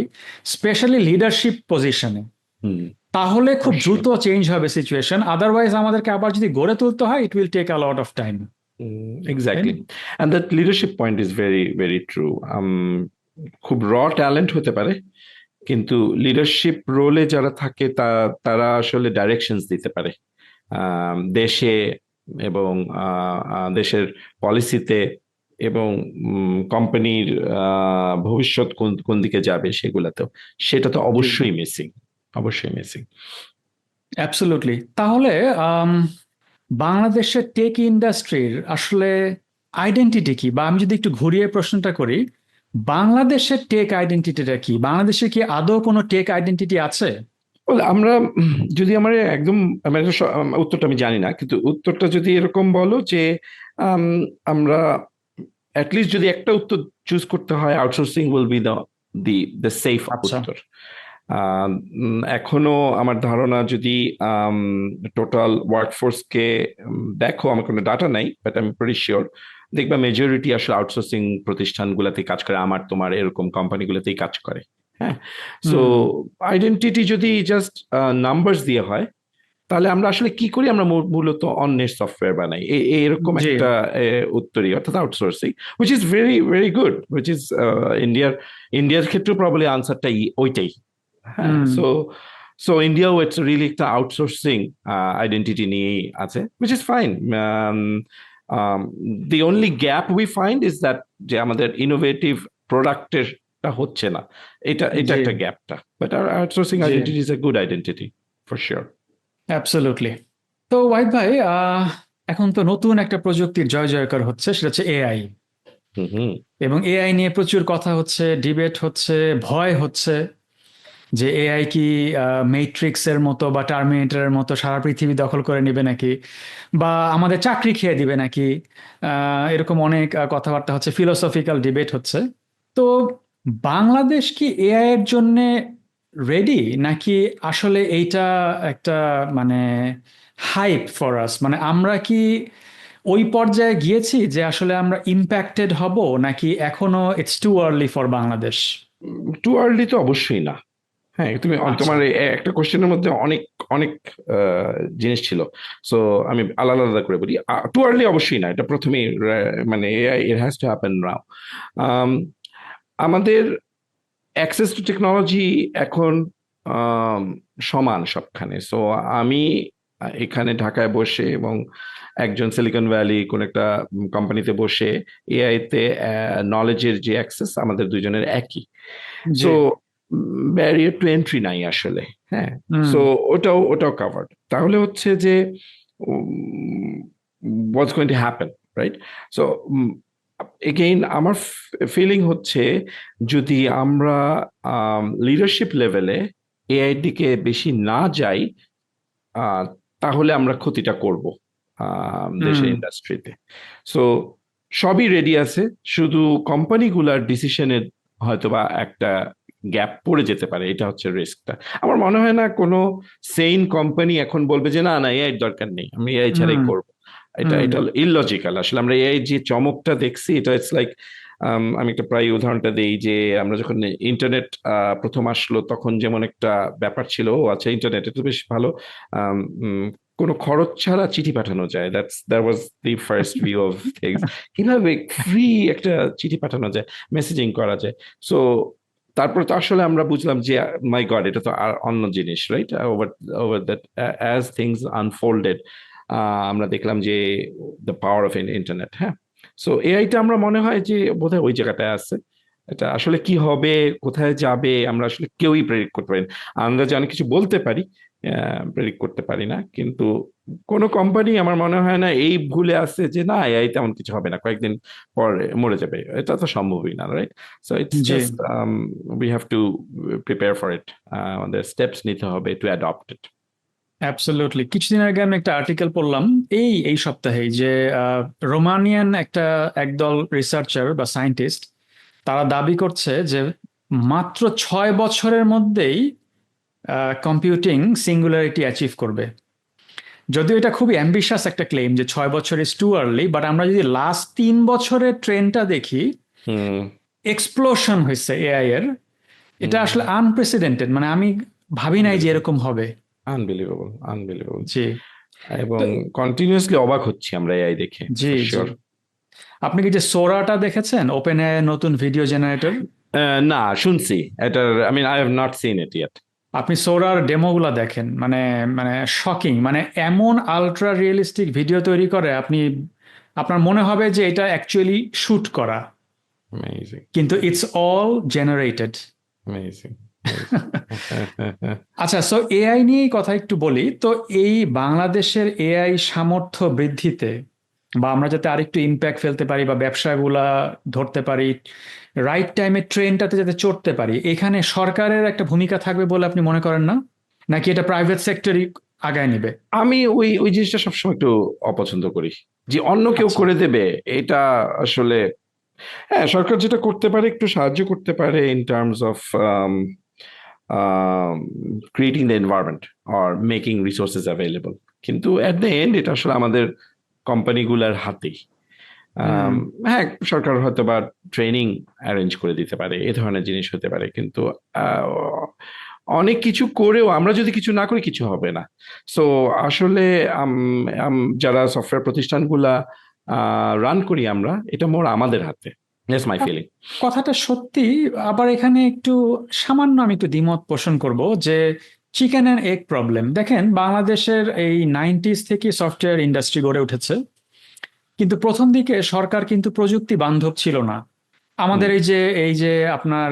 স্পেশালি লিডারশিপ পজিশনে, হুম। তাহলে খুব অবশ্যই। দ্রুত চেঞ্জ হবে সিচুয়েশন। আদারওয়াইজ আমাদেরকে আবার যদি গড়ে তুলতে হয়, it will take a lot of time. তাই এক্স্যাক্টলি। না? And that leadership point is very very true. খুব র ট্যালেন্ট হতে পারে, কিন্তু লিডারশিপ রোলে যারা থাকে তারা আসলে ডাইরেকশনস দিতে পারে দেশে, এবং দেশের পলিসিতে, এবং কোম্পানির ভবিষ্যৎ কোন কোন দিকে যাবে সেগুলাতেও। সেটা তো জি। অবশ্যই মিসিং, অবশ্যই মিসিং। অ্যাবসলিউটলি। তাহলে আম, বাংলাদেশের টেক ইন্ডাস্ট্রির আসলে আইডেন্টিটি কি, বা আমি যদি একটু ঘুরিয়ে প্রশ্নটা করি, বাংলাদেশের টেক আইডেন্টিটিটা কি? বাংলাদেশে কি আদৌ কোনো টেক আইডেন্টিটি আছে? বলে আমরা যদি আমার একদম মানে উত্তরটা আমি জানি না, কিন্তু উত্তরটা যদি এরকম বলো যে আম, আমরা অ্যাটলিস্ট যদি একটা উত্তর চুজ করতে হয়, outsourcing will be the safe আচ্ছা। উত্তর। এখনো আমার ধারণা যদি টোটাল ওয়ার্কফোর্সকে দেখো, আমার কোনো ডাটা নাই, বাট আমি প্রিটি শিওর দেখবা মেজরিটি আসলে আউটসোর্সিং প্রতিষ্ঠানগুলোতে কাজ করে, আমার তোমার এরকম কোম্পানিগুলোতেই কাজ করে। হ্যাঁ। সো হুম। আইডেন্টিটি যদি জাস্ট নাম্বারস দিয়ে হয়, তাহলে আমরা আসলে কি করি, আমরা মূলত অন্যের সফটওয়্যার বানাই, এরকম জি। একটা উত্তরই, অর্থাৎ outsourcing, which is very very good, which is ইন্ডিয়ার ইন্ডিয়ার ক্ষেত্রেও প্রবাবলি আনসারটা ওইটাই। হ্যাঁ। হুম। সো ইন্ডিয়াও ইটস রিয়েলি একটা আউটসোর্সিং আইডেন্টিটি নিয়েই আছে, which is fine. The only gap we find is that, যে আমাদের ইনোভেটিভ প্রোডাক্টের হচ্ছে না, এটা এটা জি। একটা গ্যাপটা, বাট আর আউটসোর্সিং জি। Identity is a good identity for sure. Absolutely. তো ওয়াহিদ ভাই, এখন তো নতুন একটা প্রযুক্তির জয় জয়কার হচ্ছে, সেটা হচ্ছে এআই। হুম হুম। এবং এআই নিয়ে প্রচুর কথা হচ্ছে, ডিবেট হচ্ছে, ভয় হচ্ছে যে এআই কি মেট্রিক্সের মতো বা টার্মিনেটরের মতো সারা পৃথিবী দখল করে নেবে নাকি, বা আমাদের চাকরি খেয়ে দিবে নাকি। এরকম অনেক কথাবার্তা হচ্ছে, ফিলোসফিক্যাল ডিবেট হচ্ছে। তো বাংলাদেশ কি এআই এর জন্য রেডি, নাকি আসলে এইটা একটা মানে হাইপ ফর আস, মানে আমরা কি ওই পর্যায়ে গিয়েছি যে আসলে আমরা ইম্প্যাক্টেড হব, নাকি এখনো it's too early for Bangladesh? Too early তো অবশ্যই না। হ্যাঁ, তুমি আচ্ছা। তোমার একটা কোশ্চেনের মধ্যে অনেক অনেক জিনিস ছিল। সো আমি আলাদা আলাদা করে বলি। টু আর্লি অবশ্যই না, এটা প্রথমেই মানে ইট হ্যাজ টু হ্যাপেন নাও। আমাদের অ্যাক্সেস টু টেকনোলজি এখন আম, সমান সবখানে। সো আমি এখানে ঢাকায় বসে এবং একজন সিলিকন ভ্যালি কোন একটা কোম্পানিতে বসে এআই তে নলেজের যে অ্যাক্সেস আমাদের দুজনের একই। জি। সো ব্যারিয়ার টু এন্ট্রি নাই আসলে। হ্যাঁ। হুম। সো ওটাও কাভার্ড। তাহলে হচ্ছে যে what's going to happen, right? So again আমার ফিলিং হচ্ছে, যদি আমরা লিডারশিপ লেভেলে এআই দিকে বেশি না যাই, আহ, তাহলে আমরা ক্ষতিটা করব হুম। দেশের ইন্ডাস্ট্রিতে। সো সবই রেডি আছে, শুধু কোম্পানিগুলার ডিসিশনের হয়তোবা একটা গ্যাপ পড়ে যেতে পারে, এটা হচ্ছে রিস্কটা। আমার মনে হয় না কোনো সেইন কোম্পানি এখন বলবে যে না না এআই এর দরকার নেই, আমি এআই ছাড়াই হুম। করব। এটা হুম। এটা ইললজিক্যাল আসলে। আমরা এআই যে চমকটা দেখছি, এটা ইটস লাইক, আমি একটা প্রায় উদাহরণটা দিই যে আমরা যখন ইন্টারনেট প্রথম আসলো, তখন যেমন একটা ব্যাপার ছিল, ও আচ্ছা ইন্টারনেট এটা তো বেশ ভালো, আম, উম, কোনো খরচ ছাড়া চিঠি পাঠানো যায়, that was the first view of things. কিভাবে ফ্রি একটা চিঠি পাঠানো যায়, মেসেজিং করা যায়। সো তারপর তো আসলে আমরা বুঝলাম যে মাই গড, এটা তো আর অন্য জিনিস, right? Over over that as things unfolded, আমরা দেখলাম যে দ্য পাওয়ার অফ ইন্টারনেট। হ্যাঁ। সো এআইটা আমরা মনে হয় যে বোধহয় ওই জায়গাটায় আছে। এটা আসলে কি হবে, কোথায় যাবে, আমরা আসলে কেউই প্রেডিক্ট করতে পারি না। আমরা যে অনেক কিছু বলতে পারি, প্রেডিক্ট করতে পারি না, কিন্তু কোনো কোম্পানি আমার মনে হয় না এই ভুলে আছে যে না এআই তেমন কিছু হবে না, কয়েকদিন পরে মরে যাবে, এটা তো সম্ভবই না, right? So it's G. Just we have to prepare for it, আমাদের স্টেপস নিতে হবে টু অ্যাডপ্ট ইট। অ্যাবসলিউটলি। কিছুদিন আগে আমি একটা আর্টিকেল পড়লাম, এই সপ্তাহেই, যে রোমানিয়ান একদল রিসার্চার বা সায়েন্টিস্ট, তারা দাবি করছে যে মাত্র 6 বছরের মধ্যেই কম্পিউটিং সিঙ্গুলারিটি অ্যাচিভ করবে। যদিও এটা খুবই অ্যাম্বিশাস একটা ক্লেম যে 6 বছর ইজ টু আর্লি, বাট আমরা যদি লাস্ট 3 বছরের ট্রেন্ডটা দেখি, হুম এক্সপ্লোশন হয়েছে এআই এর। এটা আসলে হুম। আনপ্রেসিডেন্টেড, মানে আমি ভাবি নাই যে এরকম হবে। Unbelievable unbelievable. জি। এবং তো কন্টিনিউয়াসলি অবাক হচ্ছি আমরা এআই দেখে, জি। For G. শিওর। আপনি কি যে সোরাটা দেখেছেন, ওপেন এআই নতুন ভিডিও জেনারেটর? না, শুনছি এটার, I mean I have not seen it yet. আপনি সোরার ডেমোগুলা দেখেন, মানে মানে শকিং, মানে এমন আলট্রা রিয়েলিস্টিক ভিডিও তৈরি করে, আপনার মনে হবে যে এটা অ্যাকচুয়ালি শুট করা, অ্যামেজিং। কিন্তু ইটস অল জেনারেটেড। অ্যামেজিং। আচ্ছা, সো এআই নিয়েই কথা একটু বলি তো। এই বাংলাদেশের এআই সামর্থ্য বৃদ্ধিতে বা আমরা যাতে আরেকটু ইম্প্যাক্ট ফেলতে পারি বা ব্যবসাগুলা ধরতে পারি, রাইট টাইমে ট্রেনটাতে যাতে চড়তে পারি, এখানে সরকারের একটা ভূমিকা থাকবে বলে আপনি মনে করেন না? নাকি এটা প্রাইভেট সেক্টরই আগায় নেবে? আমি ওই ওই জিনিসটা সবসময় একটু অপছন্দ করি, যে অন্য কেউ আচ্ছা। করে দেবে। এটা আসলে, হ্যাঁ, সরকার যেটা করতে পারে একটু সাহায্য করতে পারে in terms of creating the environment or making resources available, কিন্তু অ্যাট দ্য এন্ড এটা আসলে আমাদের কোম্পানিগুলোর হাতেই। হুম। আম, হ্যাঁ, সরকার হয়তো বা ট্রেনিং অ্যারেঞ্জ করে দিতে পারে, এ ধরনের জিনিস হতে পারে, কিন্তু আহ, অনেক কিছু করেও আমরা যদি কিছু না করি কিছু হবে না। সো আসলে যারা সফটওয়্যার প্রতিষ্ঠানগুলা রান করি আমরা, এটা মোর আমাদের হাতে। That's my feeling. কথাটা সত্যি। আবার এখানে একটু সামান্য আমি একটু দ্বিমত পোষণ করব যে চিকেন অ্যান্ড এগ প্রবলেম। দেখেন, বাংলাদেশের এই 90s থেকে সফটওয়্যার ইন্ডাস্ট্রি গড়ে উঠেছে, কিন্তু প্রথম দিকে সরকার কিন্তু প্রযুক্তি বান্ধব ছিল না। হুম, আমাদের এই যে আপনার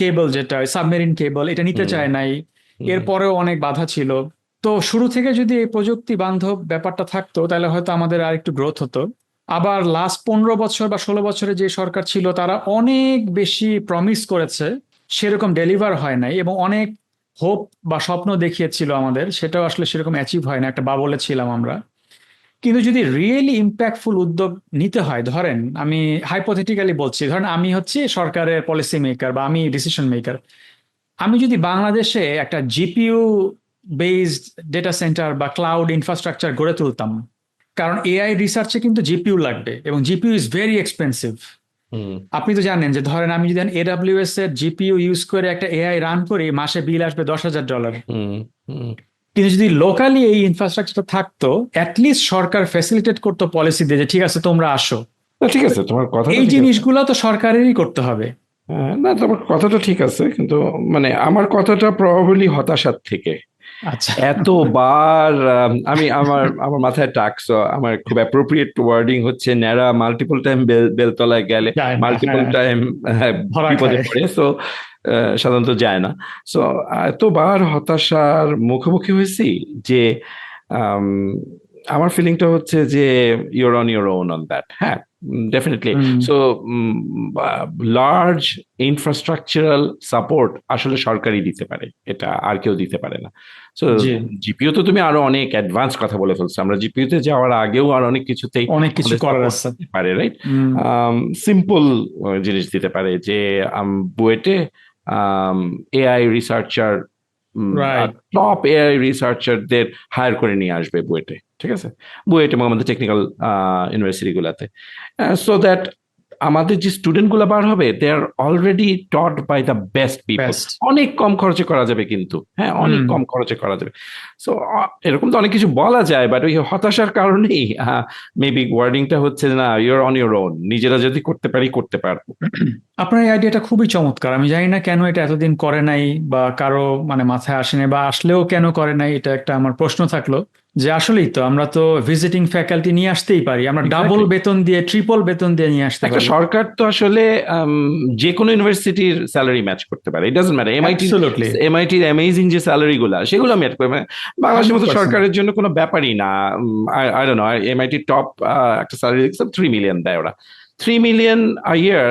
কেবল, যেটা সাবমেরিন কেবল, এটা নিতে হুম, চায় নাই। হুম, এরপরেও অনেক বাধা ছিল। তো শুরু থেকে যদি এই প্রযুক্তি বান্ধব ব্যাপারটা থাকতো তাহলে হয়তো আমাদের আর একটু গ্রোথ হতো। আবার লাস্ট 15 বছর বা 16 বছরে যে সরকার ছিল তারা অনেক বেশি প্রমিস করেছে, সেরকম ডেলিভার হয় নাই, এবং অনেক হোপ বা স্বপ্ন দেখিয়েছিল আমাদের, সেটাও আসলে সেরকম অ্যাচিভ হয় না, একটা বাবলে ছিলাম আমরা। কিন্তু যদি রিয়েলি ইম্প্যাক্টফুল উদ্যোগ নিতে হয়, ধরেন আমি হাইপোথেটিক্যালি বলছি, ধরেন আমি হচ্ছি সরকারের পলিসি মেকার বা আমি ডিসিশন মেকার, আমি যদি বাংলাদেশে একটা জিপিইউ বেসড ডেটা সেন্টার বা ক্লাউড ইনফ্রাস্ট্রাকচার গড়ে তুলতাম, কারণ এআই রিসার্চে কিন্তু জিপিইউ লাগবে এবং জিপিইউ ইজ ভেরি এক্সপেন্সিভ। হুম, আপনি তো জানেন যে ধরেন আমি যদি এডাব্লিউএস এর জিপিইউ ইউজ করে একটা এআই রান করি, মাসে বিল আসবে $10,000। হুম, হুম। কিন্তু যদি লোকালি এই ইনফ্রাস্ট্রাকচারটা থাকতো, অ্যাটলিস্ট সরকার ফ্যাসিলিটেট করতো পলিসি দিয়ে যে ঠিক আছে তোমরা আসো। না, ঠিক তো আছে, তোমার কথাটা এই ঠিক আছে। জিনিসগুলো তো সরকারেরই করতে হবে। না, তোমার কথাটা ঠিক আছে, কিন্তু মানে আমার কথাটা প্রবাবলি হতাশার থেকে। আচ্ছা। এতবার আমি আমার আমার মাথায় টাকস, আমার খুব অ্যাপ্রোপ্রিয়েট ওয়ার্ডিং হচ্ছে ন্যাড়া মাল্টিপল টাইম বেলতলায় গেলে যায় না, মাল্টিপল হ্যাঁ, টাইম ধরা বিপদে খায়। পড়ে। সো সাধারণত যায় না। সো এতবার হতাশার মুখোমুখি হয়েছি যে আম, আমার ফিলিংটা হচ্ছে যে your on your own on that. হ্যাঁ, ডেফিনেটলি। হুম। সো লার্জ ইনফ্রাস্ট্রাকচারাল সাপোর্ট আসলে সরকারই দিতে পারে, এটা আর কেউ দিতে পারে না। সো জি। জিপিইউ তো তুমি আরো অনেক অ্যাডভান্স কথা বলে ফেলছো, আমরা জিপিইউ তে যাওয়ার আগেও আর অনেক কিছুতেই অনেক কিছু আমাদের করার সাপোর্ট আছে। দিতে পারে, রাইট? হুম। সিম্পল জিনিস দিতে পারে যে বুয়েটে AI researcher, right. Top AI রিসার্চারদের হায়ার করে নিয়ে আসবে বুয়েটে, ঠিক আছে? বুয়েট এবং আমাদের টেকনিক্যাল ইউনিভার্সিটি গুলাতে, সো দ্যাট আমাদের যে স্টুডেন্ট গুলা বার হবে they are already taught by the best people. Best. অনেক কম খরচে করা যাবে, কিন্তু হ্যাঁ, অনেক হুম। কম খরচে করা যাবে। সো এরকম তো অনেক কিছু বলা যায়, বাট ওই হতাশার কারণেই মেবি ওয়ার্ডিংটা হচ্ছে না, ইউর অন ইউর ওন, নিজেরা যদি করতে পারি করতে পারবো। আপনার এই আইডিয়াটা খুবই চমৎকার। আমি জানি না কেন এটা এতদিন করে নাই বা কারো মানে মাথায় আসেনি, বা আসলেও কেন করে নাই, এটা একটা আমার প্রশ্ন থাকলো। যে আসলেই তো আমরা তো ভিজিটিং ফ্যাকাল্টি নিয়ে আসতেই পারি, আমরা ডাবল এক্স্যাক্টলি। বেতন দিয়ে ট্রিপল বেতন দিয়ে নিয়ে আসতে একটা পারি। সরকার তো আসলে যে কোনো ইউনিভার্সিটির স্যালারি ম্যাচ করতে পারে, ইট ডাজন্ট ম্যাটার। অ্যাবসলিউটলি। এমআইটির অ্যামেজিং যে স্যালারি গুলা সেগুলো ম্যাচ করে, মানে বাংলাদেশের মতো 100%। সরকারের জন্য কোনো ব্যাপারই না। I don't no, MIT top একটা স্যালারি দেখছিলাম 3 মিলিয়ন দেয় ওরা। 3 মিলিয়ন আ ইয়ার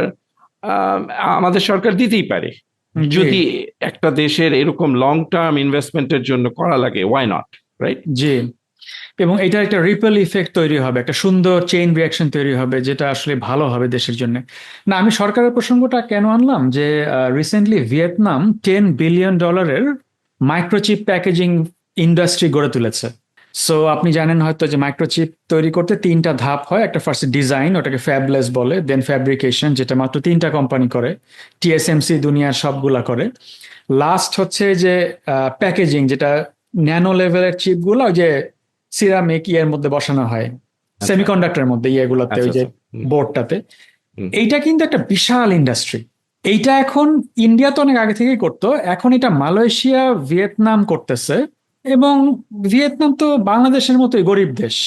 আমাদের সরকার দিতেই পারে। জি। যদি একটা দেশের এরকম লং টার্ম ইনভেস্টমেন্টের জন্য করা লাগে, ওয়াই নট, রাইট? জি। এবং এটার একটা রিপল ইফেক্ট তৈরি হবে, একটা সুন্দর চেইন রিয়াকশন তৈরি হবে, যেটা আসলে ভালো হবে দেশের জন্য। না, আমি সরকারের প্রসঙ্গটা কেন আনলাম, যে recently Vietnam $10 billion microchip packaging industry গড়ে তুলেছে। সো আপনি জানেন হয়তো যে মাইক্রোচিপ তৈরি করতে তিনটা ধাপ হয়। একটা ফার্স্ট ডিজাইন, ওটাকে ফ্যাবলেস বলে, দেন ফ্যাব্রিকেশন, যেটা মাত্র তিনটা কোম্পানি করে, টিএসএমসি দুনিয়ার সবগুলা করে। লাস্ট হচ্ছে যে প্যাকেজিং, যেটা ন্যানো লেভেলের চিপগুলো ওই যে সিরামিক ইয়ের মধ্যে বসানো হয়, আচ্ছা, সেমিকন্ডাক্টরের মধ্যে, ইয়েগুলোতে, আচ্ছা, ওই যে আচ্ছা। হুম, বোর্ডটাতে। হুম, এইটা কিন্তু একটা বিশাল ইন্ডাস্ট্রি। এইটা এখন ইন্ডিয়া তো অনেক আগে থেকেই করতো, এখন এটা মালয়েশিয়া, ভিয়েতনাম করতেছে। এবং ভিয়েতনাম তো বাংলাদেশের মতোই গরিব দেশ।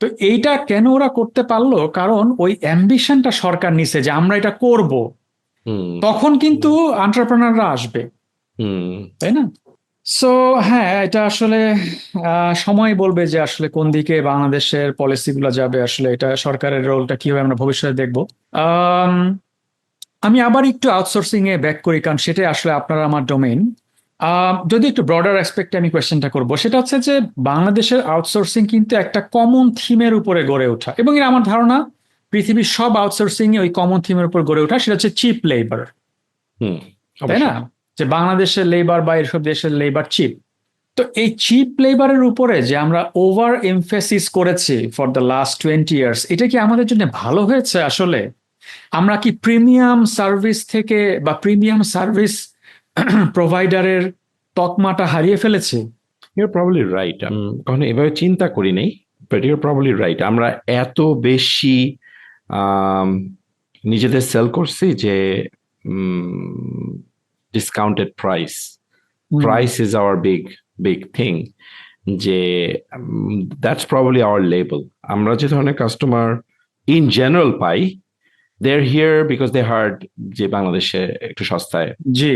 তো এইটা কেন ওরা করতে পারলো, কারণ ওই অ্যাম্বিশনটা সরকার নিছে যে আমরা এটা করব। হুম তখন কিন্তু এন্টারপ্রেনাররা আসবে, হুম তাই না? সো হ্যাঁ, এটা আসলে সময় বলবে যে আসলে কোন দিকে বাংলাদেশের পলিসি গুলো যাবে, আসলে এটা সরকারের রোলটা কিভাবে আমরা ভবিষ্যতে দেখবো। আম, আমি আবার একটু আউটসোর্সিং এ ব্যাক করি, কারণ সেটাই আসলে আপনার আমার ডোমেইন। যদি একটু ব্রডার অ্যাসপেক্টে আমি কোয়েশ্চেনটা করবো, সেটা হচ্ছে যে বাংলাদেশের আউটসোর্সিং কিন্তু একটা কমন থিমের উপরে গড়ে ওঠা, এবং এর আমার ধারণা পৃথিবীর সব আউটসোর্সিং এ ওই কমন থিমের উপর গড়ে ওঠা, সেটা হচ্ছে চিপ লেবার, হুম তাই না? অবশ্যই। যে বাংলাদেশের লেবার বা এসব দেশের লেবার চিপ। তো এই চিপ লেবারের উপরে যে আমরা ওভার এমফেসিস করেছি ফর দ্য লাস্ট 20 ইয়ার্স, এটা কি আমাদের জন্য ভালো হয়েছে আসলে? আমরা কি প্রিমিয়াম সার্ভিস থেকে বা প্রিমিয়াম সার্ভিস প্রোভাইডারের তকমাটা হারিয়ে ফেলেছি? Your probably right. আমি কখনো এভাবে চিন্তা করি নাই, বাট ইউর প্রবাবলি রাইট। আমরা এত বেশি আম, নিজেদের সেল করছি যে discounted price, hmm. Price is our big big thing, যে দ্যাটস প্রবাবলি আওয়ার লেবেল। আমরা যে ধরনের কাস্টমার ইন জেনারেল পাই, they are here because they heard যে বাংলাদেশে একটু সস্তায় জি।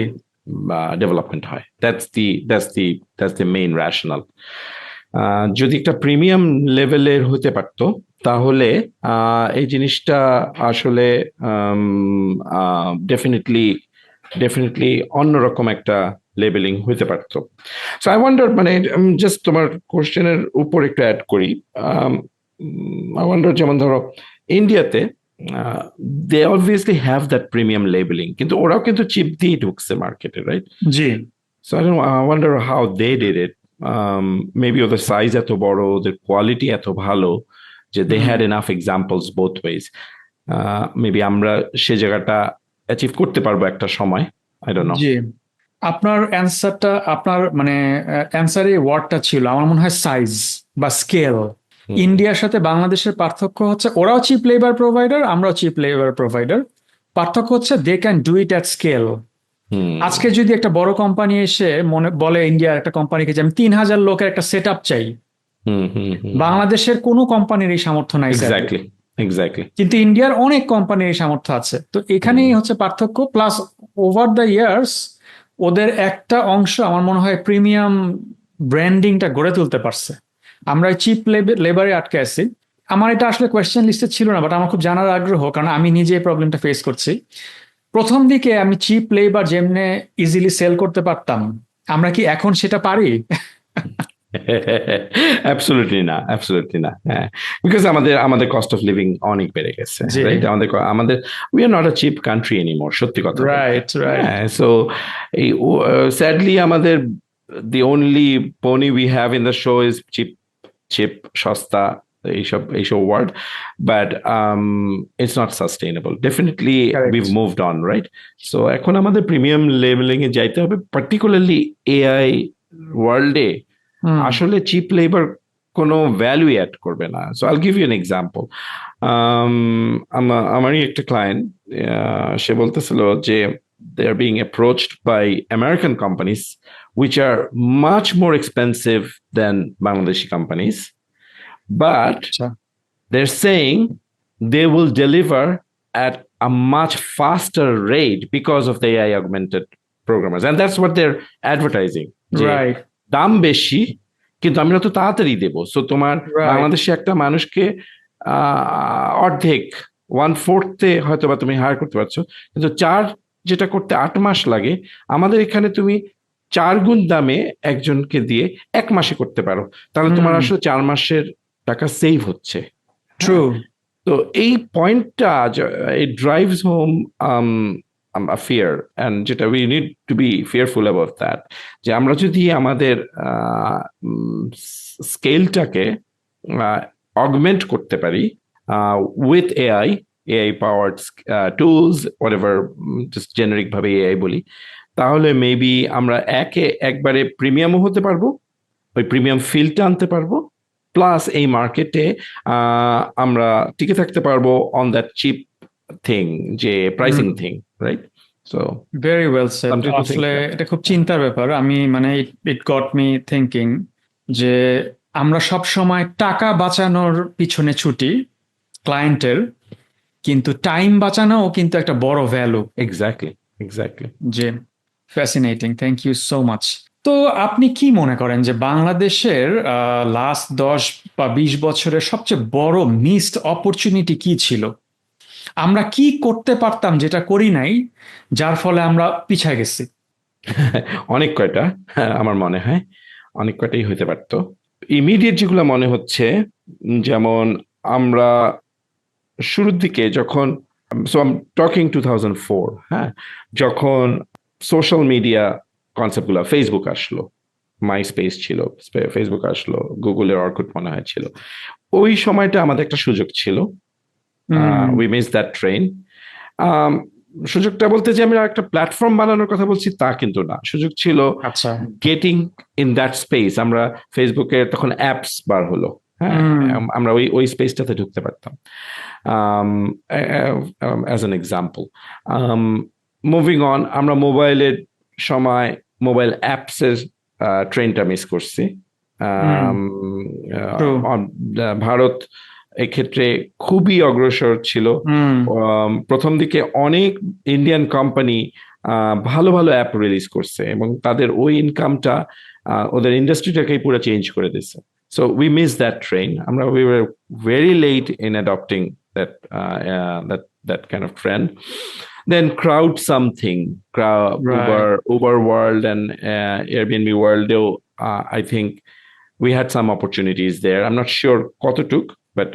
ডেভেলপমেন্ট হয়। That's the main rational. যদি একটা প্রিমিয়াম লেভেলের হতে পারতো, তাহলে এই জিনিসটা আসলে ডেফিনেটলি ডেফিনেটলি অন্যরকম একটা লেবেলিং হতে পারতো। সো আই ওয়ান্ডার, মানে জাস্ট তোমার কোশ্চেনের উপর একটু অ্যাড করি। আই ওয়ান্ডার, যেমন ধরো ইন্ডিয়াতে they obviously have that premium labeling, কিন্তু ওরাও কিন্তু চিপ দিয়ে ঢুকছে মার্কেটে, রাইট? জি। So I wonder how they did it. Maybe ওদের সাইজ এত বড়, ওদের কোয়ালিটি এত ভালো যে they hmm. had enough examples both ways. Maybe আমরা সে জায়গাটা অ্যাচিভ করতে পারবো একটা সময়। I don't know. জি। আপনার অ্যান্সারটা, আপনার মানে অ্যান্সারে ওয়ার্ডটা ছিল আমার মনে হয় সাইজ বা স্কেল। হুম ইন্ডিয়ার সাথে বাংলাদেশের পার্থক্য হচ্ছে ওরাও চিপ লেবার প্রোভাইডার, আমরাও চিপ লেবার প্রোভাইডার। পার্থক্য হচ্ছে they can do it at scale. Hmm আজকে যদি একটা বড় কোম্পানি এসে মনে বলে ইন্ডিয়ার একটা কোম্পানিকে যে আমি 3,000 লোকের একটা সেট আপ চাই, হুম হুম হুম বাংলাদেশের কোনো কোম্পানির এই সামর্থ্য নাই স্যার। Exactly exactly. কিন্তু ইন্ডিয়ার অনেক কোম্পানির এই সামর্থ্য আছে। তো হুম এখানেই হচ্ছে পার্থক্য, প্লাস ওভার দ্য ইয়ার্স ওদের একটা অংশ আমার মনে হয় প্রিমিয়াম ব্র্যান্ডিংটা গড়ে তুলতে পারছে। আমরা চিপ লেবারে আটকে আছি। আমার এটা আসলে কোয়েশ্চেন লিস্টে ছিল না, বাট আমার খুব জানার আগ্রহ, কারণ আমি নিজে এই প্রবলেমটা ফেস করছি। প্রথম দিকে আমি চিপ লেবার যেমনে ইজিলি সেল করতে পারতাম, আমরা কি এখন সেটা পারি? অ্যাবসলিউটলি না, অ্যাবসলিউটলি না। হ্যাঁ, বিকজ আমাদের আমাদের কস্ট অফ লিভিং অনেক বেড়ে গেছে, জি। রাইট? আমাদের আমাদের we are not a cheap country anymore, সত্যি কথা বলতে। Right, right. হ্যাঁ, সো এই স্যাডলি আমাদের the only pony we have in the show is cheap, cheap, সস্তা, এইসব এইসব word, but it's not sustainable. Definitely we've correct. Moved on, right? So এখন আমাদের প্রিমিয়াম লেভেলিং এ যাইতে হবে, পার্টিকুলারলি এআই ওয়ার্ল্ডে। হুম। আসলে চিপ লেবার কোনো ভ্যালু অ্যাড করবে না। সো আইল গিভ ইউ এন এক্সাম্পল। আমারই একটা ক্লায়েন্ট, সে বলতেছিল যে they are being approached by American companies which are much more expensive than Bangladeshi companies, but আচ্ছা। they're saying they will deliver at a much faster rate because of the AI augmented programmers, and that's what they're advertising, যে right, দাম বেশি কিন্তু আমরা তো তাড়াতাড়ি দেবো। So তোমার রাইট। বাংলাদেশে একটা মানুষকে অর্ধেক, 1/4 হয়তো বা তুমি হায়ার করতে পারছো, কিন্তু যেটা করতে 8 মাস লাগে, আমাদের এখানে তুমি 4 গুণ দামে একজনকে দিয়ে 1 মাসে করতে পারো। তাহলে তোমার হুম। আসলে 4 মাসের টাকা সেভ হচ্ছে। ট্রু। হ্যাঁ, তো এই পয়েন্টটা it drives home a fear, and যেটা we need to be fearful about that, যে আমরা যদি আমাদের স্কেলটাকে অগমেন্ট করতে পারি with AI powered tools, whatever, just generic ভাবে AI বলি, তাহলে মেবি আমরা একবারে প্রিমিয়ামও হতে পারবো, ওই প্রিমিয়াম ফিলটা আনতে পারবো, প্লাস এই মার্কেটে আমরা টিকে থাকতে পারবো অন দ্যাট চিপ থিং, যে pricing thing, right? So very well said. Something to think. আসলে এটা খুব চিন্তার ব্যাপার। আমি মানে ইট গট মি থিঙ্কিং যে আমরা সব সময় টাকা বাঁচানোর পিছনে ছুটি ক্লায়েন্টের, কিন্তু টাইম বাঁচানোও কিন্তু একটা বড় ভ্যালু। Exactly, exactly. যে fascinating, thank you so much. তো আপনি কি মনে করেন যে বাংলাদেশের লাস্ট 10 বা 20 বছরের সবচেয়ে বড় মিসড অপরচুনিটি কি ছিল? আমরা কি করতে পারতাম যেটা করি নাই, যার ফলে আমরা পিছায় গেছি? অনেক কয়টা, আমার মনে হয় অনেক কয়টাই হতে পারতো। ইমিডিয়েট যেগুলো মনে হচ্ছে, যেমন আমরা শুরুর দিকে যখন, সো আম টকিং 2004, হ্যাঁ, যখন সোশ্যাল মিডিয়া কনসেপ্টগুলো, ফেসবুক আসলো, মাই স্পেস ছিল, ফেসবুক আসলো, গুগলের অর্কুট মনে হয় ছিল, ওই সময়টা আমাদের একটা সুযোগ ছিল। Hmm. We miss that train. সুযোগটা বলতে যে আমি একটা প্ল্যাটফর্ম বানানোর কথা বলছি তা কিন্তু না, সুযোগ ছিল আচ্ছা। Getting in that space. আমরা ফেসবুকে তখন অ্যাপস বার হলো, হ্যাঁ, হুম। আমরা ওই ওই স্পেসটাতে ঢুকতে পারতাম, as an example. Moving on, আমরা মোবাইলের সময় মোবাইল অ্যাপসের ট্রেনটা মিস করছি। হুম। আম, ট্রু। ভারত এক্ষেত্রে খুবই অগ্রসর ছিল। হুম। প্রথম দিকে অনেক ইন্ডিয়ান কোম্পানি ভালো ভালো অ্যাপ রিলিজ করছে এবং তাদের ওই ইনকামটা ওদের ইন্ডাস্ট্রিটাকেই পুরো চেঞ্জ করে দিচ্ছে। So we miss that train. আমরা we were very late in adopting that that kind of trend. Then crowd something, right. Uber world and Airbnb world, I think we had some opportunities there. I'm not sure কতটুক, but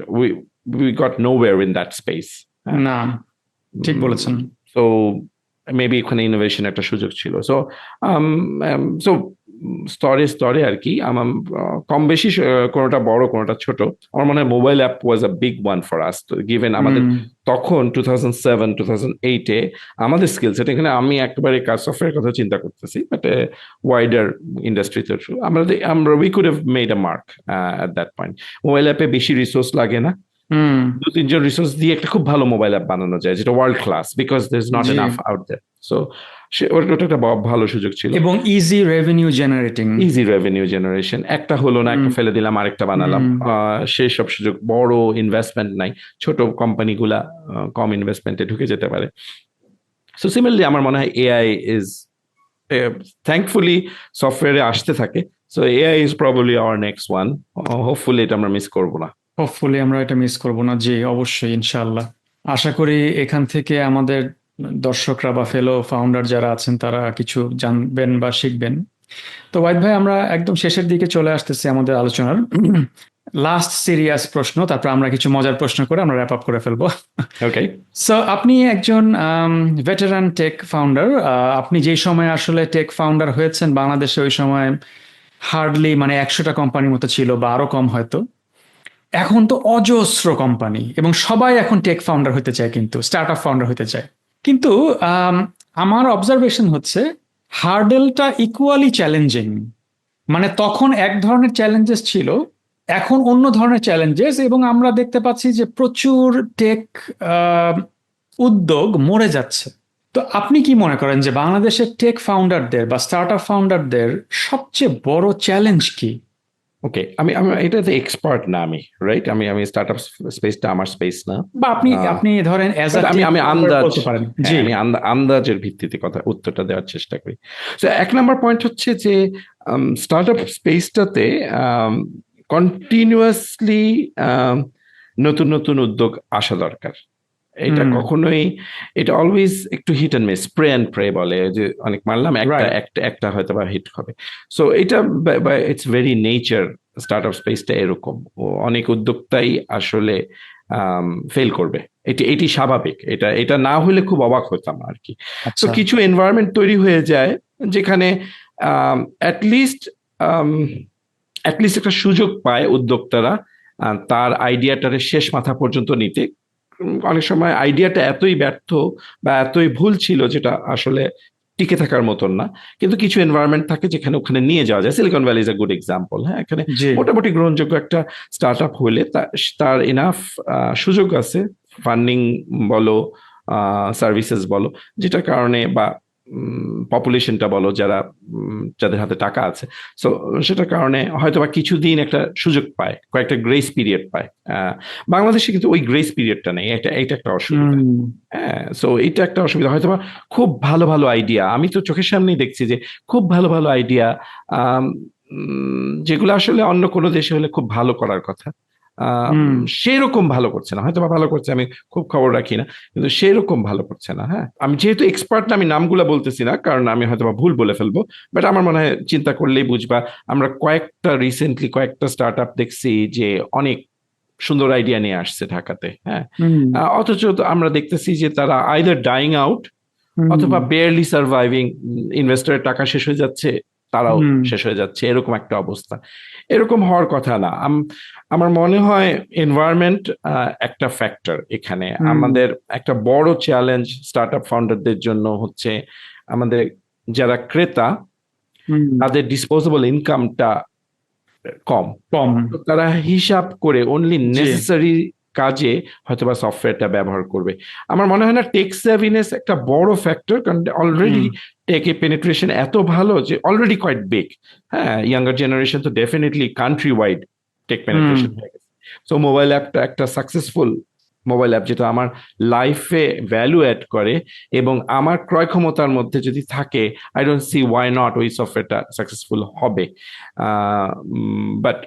we got nowhere in that space. না, ঠিক বলেছেন। So maybe ওখানে innovation একটা সুযোগ ছিল। So so স্তরে স্তরে আর কি, আমার কম বেশি কোনোটা বড় কোনোটা ছোট। আমার মনে হয় mobile app was a big one for us, given আমাদের হুম। তখন 2007-2008-এ আমাদের স্কিল সেট, এখানে আমি একেবারে কাজ সফটওয়্যার কথা চিন্তা করতেছি, বাট ওয়াইডার ইন্ডাস্ট্রিতে আমরা আমরা we could have made a mark at that point. Mobile অ্যাপে বেশি রিসোর্স লাগে না, হুম। 2-3 জন রিসোর্স দিয়ে একটা খুব ভালো মোবাইল অ্যাপ বানানো যায়, যেটা world class, because there is not জি। Enough out there. সো ওটা একটা ভালো সুযোগ ছিল। এবং easy revenue generating. Easy revenue generation, একটা হলো না, একটা ফেলে দিলাম আরেকটা বানালাম, হুম। সেই সব সুযোগ। বড় ইনভেস্টমেন্ট নাই, ছোট কোম্পানিগুলা কম ইনভেস্টমেন্টে ঢুকে যেতে পারে। সো সিমিলারলি আমার মনে হয় এআই ইজ, থ্যাঙ্কফুলি সফটওয়্যারে আসতে থাকে, so AI is probably hour next one. Hopefully এটা আমরা মিস করবো না। হোপফুলি আমরা এটা মিস করব না। জি, অবশ্যই, ইনশাআল্লাহ। আশা করি এখান থেকে আমাদের দর্শকরা বা ফেলো ফাউন্ডার যারা আছেন তারা কিছু জানবেন বা শিখবেন। তো ওয়াহিদ ভাই, আমরা একদম শেষের দিকে চলে আসতেছি আমাদের আলোচনার। লাস্ট সিরিয়াস প্রশ্ন, তারপর আমরা কিছু মজার প্রশ্ন করে আমরা র্যাপ আপ করে ফেলবো। ওকে। সো আপনি একজন ভেটেরান টেক ফাউন্ডার। আপনি যেই সময় আসলে টেক ফাউন্ডার হয়েছেন বাংলাদেশে, ওই সময় হার্ডলি মানে 100টা কোম্পানির মতো ছিল বা আরো কম হয়তো। এখন তো অজস্র কোম্পানি এবং সবাই এখন টেক ফাউন্ডার হতে চায়, কিন্তু স্টার্ট আপ ফাউন্ডার হতে চায়। কিন্তু আমার অবজারভেশন হচ্ছে হার্ডেলটা ইকুয়ালি চ্যালেঞ্জিং। মানে তখন এক ধরনের চ্যালেঞ্জেস ছিল, এখন অন্য ধরনের চ্যালেঞ্জেস, এবং আমরা দেখতে পাচ্ছি যে প্রচুর টেক উদ্যোগ মরে যাচ্ছে। তো আপনি কি মনে করেন যে বাংলাদেশের টেক ফাউন্ডারদের বা স্টার্ট আপ ফাউন্ডারদের সবচেয়ে বড় চ্যালেঞ্জ কি? ওকে, আমি আমি এটাতে এক্সপার্ট না, আমি রাইট, আমি স্টার্টআপ স্পেসটা আমার স্পেস না। বা আপনি আহ, আপনি ধরেন অ্যাজ আ but আমি টেক আমি ফাউন্ডার আন্দাজ, বলতে পারেন। হ্যাঁ, জি। আমি আন্দাজের ভিত্তিতে কথা উত্তরটা দেওয়ার চেষ্টা করি। তো 1 নম্বর পয়েন্ট হচ্ছে যে স্টার্টআপ স্পেসটাতে কন্টিনিউয়াসলি নতুন নতুন উদ্যোগ আসা দরকার। এটা হুম। কখনোই, এটা অলওয়েজ একটু hit and miss, spray and pray বলে, যে অনেক মারলাম, একটা রাইট। একটা একটা হয়তো বা হিট হবে। সো এটা ইটস ভেরি নেচার, স্টার্টআপ স্পেসটা এরকম। ও অনেক উদ্যোক্তাই আসলে ফেল করবে, এটি স্বাভাবিক। এটা এটা না হলে খুব অবাক হতাম আর কি। তো আচ্ছা। কিছু এনভায়রনমেন্ট তৈরি হয়ে যায় যেখানে অ্যাটলিস্ট একটা সুযোগ পায় উদ্যোক্তারা তার আইডিয়াটারে শেষ মাথা পর্যন্ত নিতে। অনেক সময় আইডিয়াটা এতই ব্যর্থ বা এতই ভুল ছিল যেটা আসলে টিকে থাকার মতন না, কিন্তু কিছু এনভায়রনমেন্ট থাকে যেখানে ওখানে নিয়ে যাওয়া যায়। Silicon Valley is a good example. হ্যাঁ, এখানে জি। মোটামুটি গ্রহণযোগ্য একটা স্টার্ট আপ হলে তার এনাফ সুযোগ আছে, ফান্ডিং বলো, সার্ভিসেস বলো, যেটার কারণে বা পপুলেশনটা বলো, যারা যাদের হাতে টাকা আছে, সো সেটার কারণে হয়তোবা কিছুদিন একটা সুযোগ পায়, কয়েকটা গ্রেস পিরিয়ড পায়। বাংলাদেশে কিন্তু ওই গ্রেস পিরিয়ডটা নেই, এটা একটা অসুবিধা। হুম হ্যাঁ, সো এটা একটা অসুবিধা। হয়তোবা খুব ভালো ভালো আইডিয়া, আমি তো চোখের সামনেই দেখছি যে খুব ভালো ভালো আইডিয়া, যেগুলো আসলে অন্য কোনো দেশে হলে খুব ভালো করার কথা, হুম সেরকম ভালো করছে না। হয়তো বা ভালো করছে, আমি খুব খবর রাখি না, কিন্তু সেরকম ভালো করছে না। হ্যাঁ, আমি যেহেতু এক্সপার্ট না, আমি নামগুলো বলতেছি না, কারণ আমি হয়তো বা ভুল বলে ফেলবো, বাট আমার মনে হয় চিন্তা করলেই বুঝবা। আমরা রিসেন্টলি কয়েকটা স্টার্ট আপ দেখছি যে অনেক সুন্দর আইডিয়া নিয়ে আসছে ঢাকাতে। হ্যাঁ, হুম অথচ তো আমরা দেখতেছি যে তারা আইদার ডাইং আউট হুম অথবা বেয়ারলি সার্ভাইভিং। ইনভেস্টরের টাকা শেষ হয়ে যাচ্ছে, তারাও হুম শেষ হয়ে যাচ্ছে, এরকম একটা অবস্থা। এরকম হওয়ার কথা না। আমার মনে হয় এনভায়রনমেন্ট একটা ফ্যাক্টর এখানে। হুম আমাদের একটা বড় চ্যালেঞ্জ স্টার্ট আপ ফাউন্ডারদের জন্য হচ্ছে আমাদের যারা ক্রেতা, হুম তাদের ডিসপোজেবল ইনকামটা কম। কম। তো তারা হিসাব করে অনলি জি নেসেসারি কাজে হয়তোবা সফটওয়্যারটা ব্যবহার করবে। আমার মনে হয় না টেক সেভিনেস একটা বড় ফ্যাক্টর, কারণ হুম অলরেডি টেকে পেনিট্রেশন এত ভালো যে অলরেডি কোয়াইট বিগ। হ্যাঁ, ইয়াঙ্গার জেনারেশন তো ডেফিনেটলি কান্ট্রি ওয়াইড টেক হুম পেনিট্রেশন হয়ে গেছে। সো মোবাইল অ্যাপটা একটা সাকসেসফুল মোবাইল অ্যাপ, যেটা আমার লাইফে ভ্যালু অ্যাড করে এবং আমার ক্রয় ক্ষমতার মধ্যে যদি থাকে, I don't see why not ওই সফটওয়্যারটা সাকসেসফুল হবে। বাট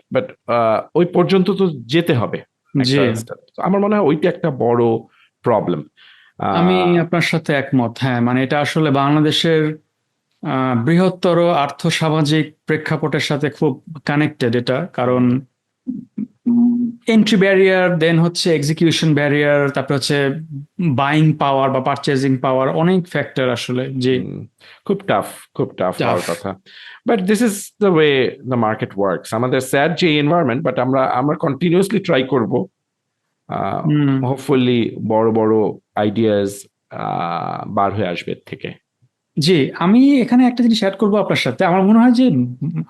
ওই পর্যন্ত তো যেতে হবে জি, একটা step। তো আমার মনে হয় ওইটা একটা বড় প্রবলেম। আমি আপনার সাথে একমত। হ্যাঁ, মানে এটা আসলে বাংলাদেশের বৃহত্তর আর্থ সামাজিক প্রেক্ষাপটের সাথে খুব কানেক্টেড এটা, কারণ এন্ট্রি ব্যারিয়ার, দেন হচ্ছে এক্সিকিউশন ব্যারিয়ার, তারপর হচ্ছে বাইং পাওয়ার বা পারচেজিং পাওয়ার, অনেক ফ্যাক্টর আসলে। জি, খুব টাফ, খুব টাফ টাফ। হওয়ার কথা। But this is the way the market works. আমাদের স্যাড যে এনভায়রনমেন্ট, বাট আমরা আমরা কন্টিনিউয়াসলি ট্রাই করব। হুম হোপফুলি বড় বড় আইডিয়াস বার হয়ে আসবে এর থেকে। জি, আমি এখানে একটা জিনিস অ্যাড করবো আপনার সাথে। আমার মনে হয় যে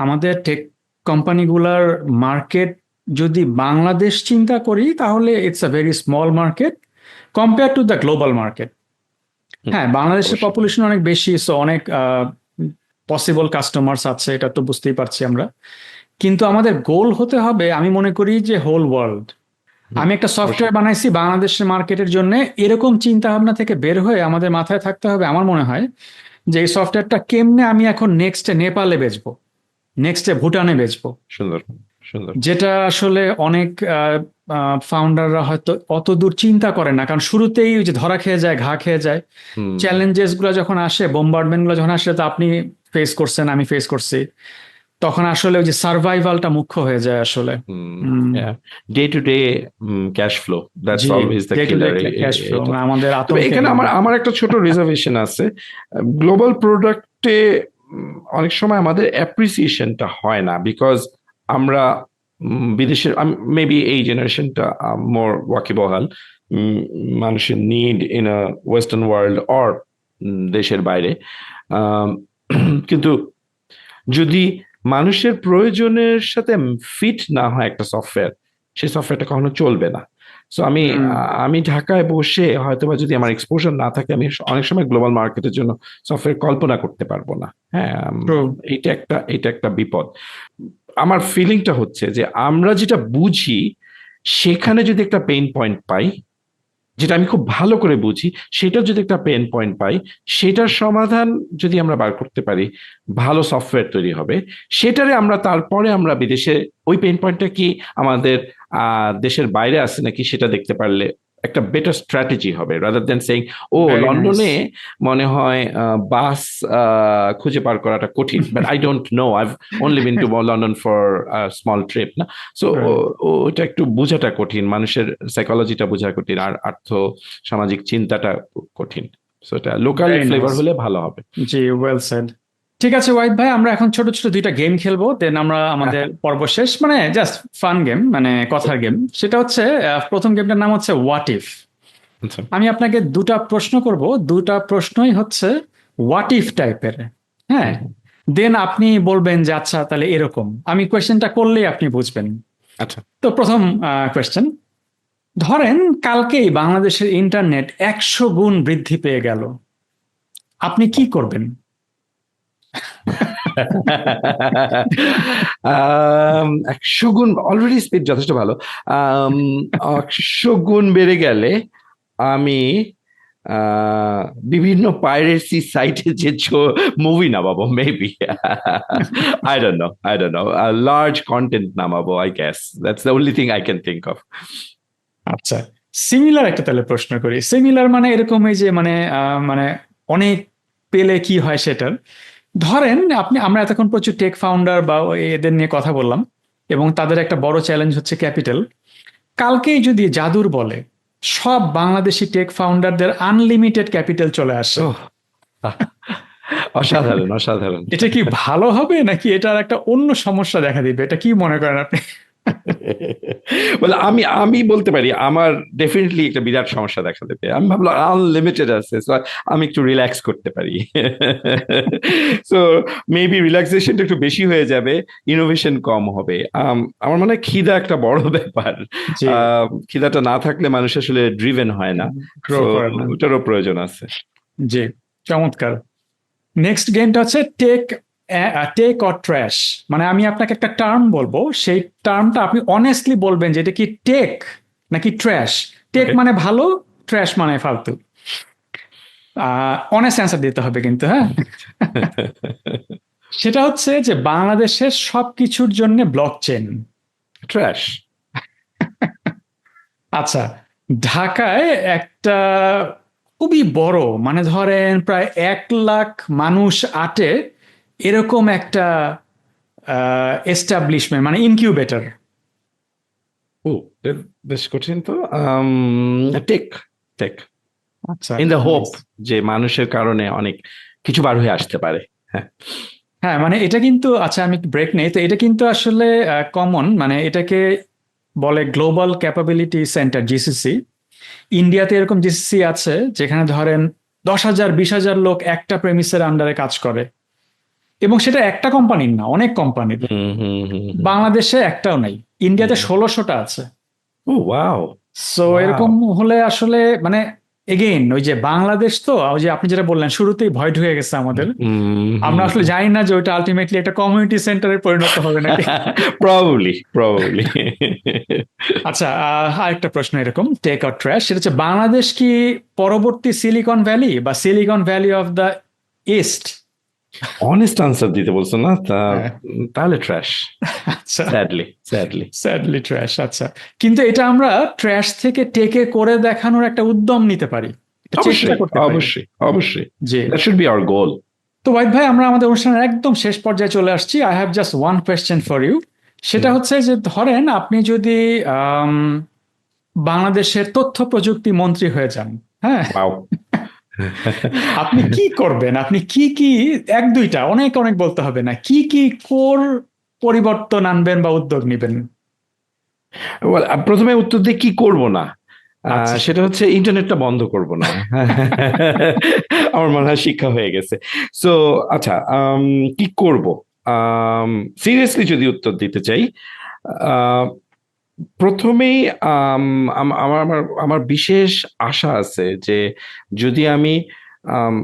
আমাদের টেক কোম্পানিগুলার মার্কেট, যদি বাংলাদেশ চিন্তা করি, তাহলে it's a very small market compare to the global market. Hmm, হ্যাঁ, বাংলাদেশের অবশ্যই। পপুলেশন অনেক বেশি, সো অনেক পসিবল কাস্টমার্স আছে, এটা তো বুঝতেই পারছি আমরা। কিন্তু আমাদের গোল হতে হবে, আমি মনে করি যে হোল ওয়ার্ল্ড। হুম, আমি একটা অবশ্যই। সফটওয়্যার বানাইছি বাংলাদেশের মার্কেটের জন্য, এরকম চিন্তা ভাবনা থেকে বের হয়ে আমাদের মাথায় থাকতে হবে, আমার মনে হয়, যে এই সফটওয়্যারটা কেমনে আমি এখন নেক্সটে নেপালে বেচবো, নেক্সটে ভুটানে বেচবো। সুন্দর, সুন্দর। যেটা আসলে অনেক ফাউন্ডাররা হয়তো অত দূর চিন্তা করে না, কারণ শুরুতেই ওই যে ধরা খেয়ে যায়, ঘা খেয়ে যায়। হুম, চ্যালেঞ্জেস গুলো যখন আসে, বোম্বার্ডমেন্ট গুলো যখন আসে, তো আপনি ফেস করছেন, আমি ফেস করছি, তখন আসলে ওই যে সার্ভাইভালটা মুখ্য হয়ে যায় আসলে। Hmm, hmm, day to day cash flow, that's জি, always the day to day killer. Cash flow এটা, আমাদের তবে আতঙ্কে এখানে দিন। আমার আমার একটা ছোট রিজার্ভেশন আছে। গ্লোবাল প্রোডাক্টে অনেক সময় আমাদের অ্যাপ্রিসিয়েশনটা হয় না, বিকজ আমরা বিদেশের, মেবি এই জেনারেশনটা মোর ওয়াকিবহাল, মানুষের need in a western world or দেশের বাইরে। আম, কিন্তু যদি মানুষের প্রয়োজনের সাথে ফিট না হয় একটা সফটওয়্যার, সেই সফটওয়্যারটা কখনো চলবে না। সো হুম আমি ঢাকায় বসে হয়তোবা যদি আমার এক্সপোজার না থাকে, আমি অনেক সময় গ্লোবাল মার্কেটের জন্য সফটওয়্যার কল্পনা করতে পারবো না। হ্যাঁ, ট্রু। এটা একটা বিপদ। আমার ফিলিংটা হচ্ছে যে আমরা যেটা বুঝি সেখানে যদি একটা পেইন পয়েন্ট পাই, যেটা আমি খুব ভালো করে বুঝি, সেটার যদি একটা পেন পয়েন্ট পাই, সেটার সমাধান যদি আমরা বার করতে পারি, ভালো সফটওয়্যার তৈরি হবে। সেটারে আমরা তারপরে আমরা বিদেশে ওই পেন পয়েন্টটা কি আমাদের দেশের বাইরে আছে নাকি সেটা দেখতে পারলে একটা বেটার স্ট্র্যাটেজি হবে, রাদার দেন সেইং ও ভেরি নাইস। লন্ডনে মনে হয় বাস খুঁজে পার করাটা কঠিন, but I don't no, I've only been to London for small trip না। সো ওটা একটু বোঝাটা কঠিন, মানুষের সাইকোলজিটা বোঝা কঠিন, আর আর্থ সামাজিক চিন্তাটা কঠিন। সো এটা লোকাল ভেরি ফ্লেভার নাইস। হলে ভালো হবে। জি, ওয়েল সেড। ঠিক আছে ওয়াহিদ ভাই, আমরা এখন ছোট ছোট দুইটা গেম খেলবো, দেন আমরা আমাদের পর্ব শেষ, মানে জাস্ট ফান গেম, মানে কথার গেম। সেটা হচ্ছে, প্রথম গেমটার নাম হচ্ছে হোয়াট ইফ। আচ্ছা, আমি আপনাকে দুটা প্রশ্ন করব, দুটা প্রশ্নই হচ্ছে হোয়াট ইফ টাইপের। হ্যাঁ, হুম, দেন আপনি বলবেন যে আচ্ছা তাহলে এরকম, আমি কোয়েশ্চেনটা করলেই আপনি বুঝবেন। আচ্ছা, তো প্রথম কোয়েশ্চেন, ধরেন কালকেই বাংলাদেশের ইন্টারনেট 100 গুণ বৃদ্ধি পেয়ে গেল, আপনি কি করবেন? 100 গুণ অলরেডি স্পিড যথেষ্ট ভালো। 100 গুণ বেড়ে গেলে আমি আহ, বিভিন্ন পাইরেসি সাইটে যে মুভি নামাবো maybe. I don't know large content নামাবো, I guess that's the only thing I can think of. আচ্ছা, সিমিলার একটা তাহলে প্রশ্ন করি। সিমিলার মানে এরকম এই যে মানে মানে অনেক পেলে কি হয় সেটার। ধরেন আমরা এতক্ষণ প্রচুর টেক ফাউন্ডার বা এদের নিয়ে কথা বললাম, এবং তাদের একটা বড় চ্যালেঞ্জ হচ্ছে ক্যাপিটাল। কালকেই যদি জাদুর বলে সব বাংলাদেশি টেক ফাউন্ডারদের আনলিমিটেড ক্যাপিটাল চলে আসে, ওহ, অসাধারণ অসাধারণ। এটা কি ভালো হবে নাকি এটার একটা অন্য সমস্যা দেখা দিবে? এটা কি মনে করেন আপনি? বলে আমি আমি বলতে পারি আমার ডেফিনেটলি একটা বিরাট সমস্যা দেখা দেবে। আমি ভাবলাম আনলিমিটেড আছে, so আমি একটু রিল্যাক্স করতে পারি। সো মেবি রিল্যাক্সেশনটা একটু বেশি হয়ে যাবে, ইনোভেশন কম হবে। আমার মনে হয় খিদা একটা বড় ব্যাপার। জি, খিদাটা না থাকলে মানুষ আসলে ড্রিভেন হয় না। গ্রো সো করে না। ওটারও প্রয়োজন আছে। জি, চমৎকার। নেক্সট গেমটা হচ্ছে টেক টেক অর ট্র্যাশ। মানে আমি আপনাকে একটা টার্ম বলবো, সেই টার্মটা আপনি অনেস্টলি বলবেন যে এটা কি টেক নাকি ট্র্যাশ। টেক ওকে। মানে ভালো, ট্র্যাশ মানে ফালতু। অনেস্ট অ্যান্সার দিতে হবে কিন্তু, হ্যাঁ। সেটা হচ্ছে যে বাংলাদেশের সবকিছুর জন্য ব্লক চেন। ট্র্যাশ। আচ্ছা, ঢাকায় একটা খুবই বড়, মানে ধরেন প্রায় 1 লাখ মানুষ আটে এরকম একটা এস্টাবলিশমেন্ট, মানে ইনকিউবেটর। ও, বেশ কঠিন তো। টেক টেক আচ্ছা, ইন দ্য হোপ nice. যে মানুষের কারণে অনেক কিছু বার হয়ে আসতে পারে। হ্যাঁ। হ্যাঁ, মানে এটা কিন্তু, আচ্ছা আমি ব্রেক নেই তো, এটা কিন্তু আসলে কমন, মানে এটাকে বলে গ্লোবাল ক্যাপাবিলিটি সেন্টার, জিসিসি। ইন্ডিয়াতে এরকম জিসিসি আছে যেখানে ধরেন 10,000 20,000 লোক একটা প্রেমিসের আন্ডারে কাজ করে, এবং সেটা একটা কোম্পানির না, অনেক কোম্পানির। হুম হুম হুম হুম বাংলাদেশে একটাও নাই, ইন্ডিয়াতে হুম। 1600টা আছে। ও ওয়াও। So wow. এরকম হলে আসলে মানে এগেইন ওই যে বাংলাদেশ, তো ওই যে আপনি যেটা বললেন শুরুতেই ভয় ঢুকে গেছে আমাদের। হুম আমরা হুম। আসলে জানি না যে ওইটা আলটিমেটলি একটা কমিউনিটি সেন্টারে পরিণত হবে নাকি। Probably probably. আচ্ছা, আরেকটা প্রশ্ন এরকম টেক অর ট্র্যাশ, সেটা হচ্ছে বাংলাদেশ কি পরবর্তী সিলিকন ভ্যালি বা Silicon Valley of the East? Honest answer দিতে বলছো না তাহলে ট্র্যাশ। আচ্ছা, স্যাডলি স্যাডলি। Sadly trash. আচ্ছা, কিন্তু এটা আমরা ট্র্যাশ থেকে টেকে করে দেখানোর একটা উদ্যম নিতে পারি, একটা চেষ্টা অবশ্যই করতে পারি। অবশ্যই অবশ্যই। জি। That should be our goal. তো ওয়াহিদ ভাই, আমরা আমাদের অনুষ্ঠানের একদম শেষ পর্যায়ে চলে আসছি। I have just one question for you. সেটা হচ্ছে যে ধরেন আপনি যদি আম, বাংলাদেশের তথ্য প্রযুক্তি মন্ত্রী হয়ে যান, হ্যাঁ, ওয়াও। আপনি কি করবেন? আপনি কি কি, এক দুইটা, অনেক অনেক বলতে হবে না, কি কি কোর পরিবর্তন আনবেন বা উদ্যোগ নিবেন? Well, প্রথমে উত্তর দিয়ে কি করব না, আচ্ছা, সেটা হচ্ছে ইন্টারনেটটা বন্ধ করব না। আমার মনে হয় শিক্ষা হয়ে গেছে। সো আচ্ছা, কি করব, সিরিয়াসলি যদি উত্তর দিতে চাই, আহ, প্রথমেই আমার আমার আমার বিশেষ আশা আছে যে যদি আমি আম,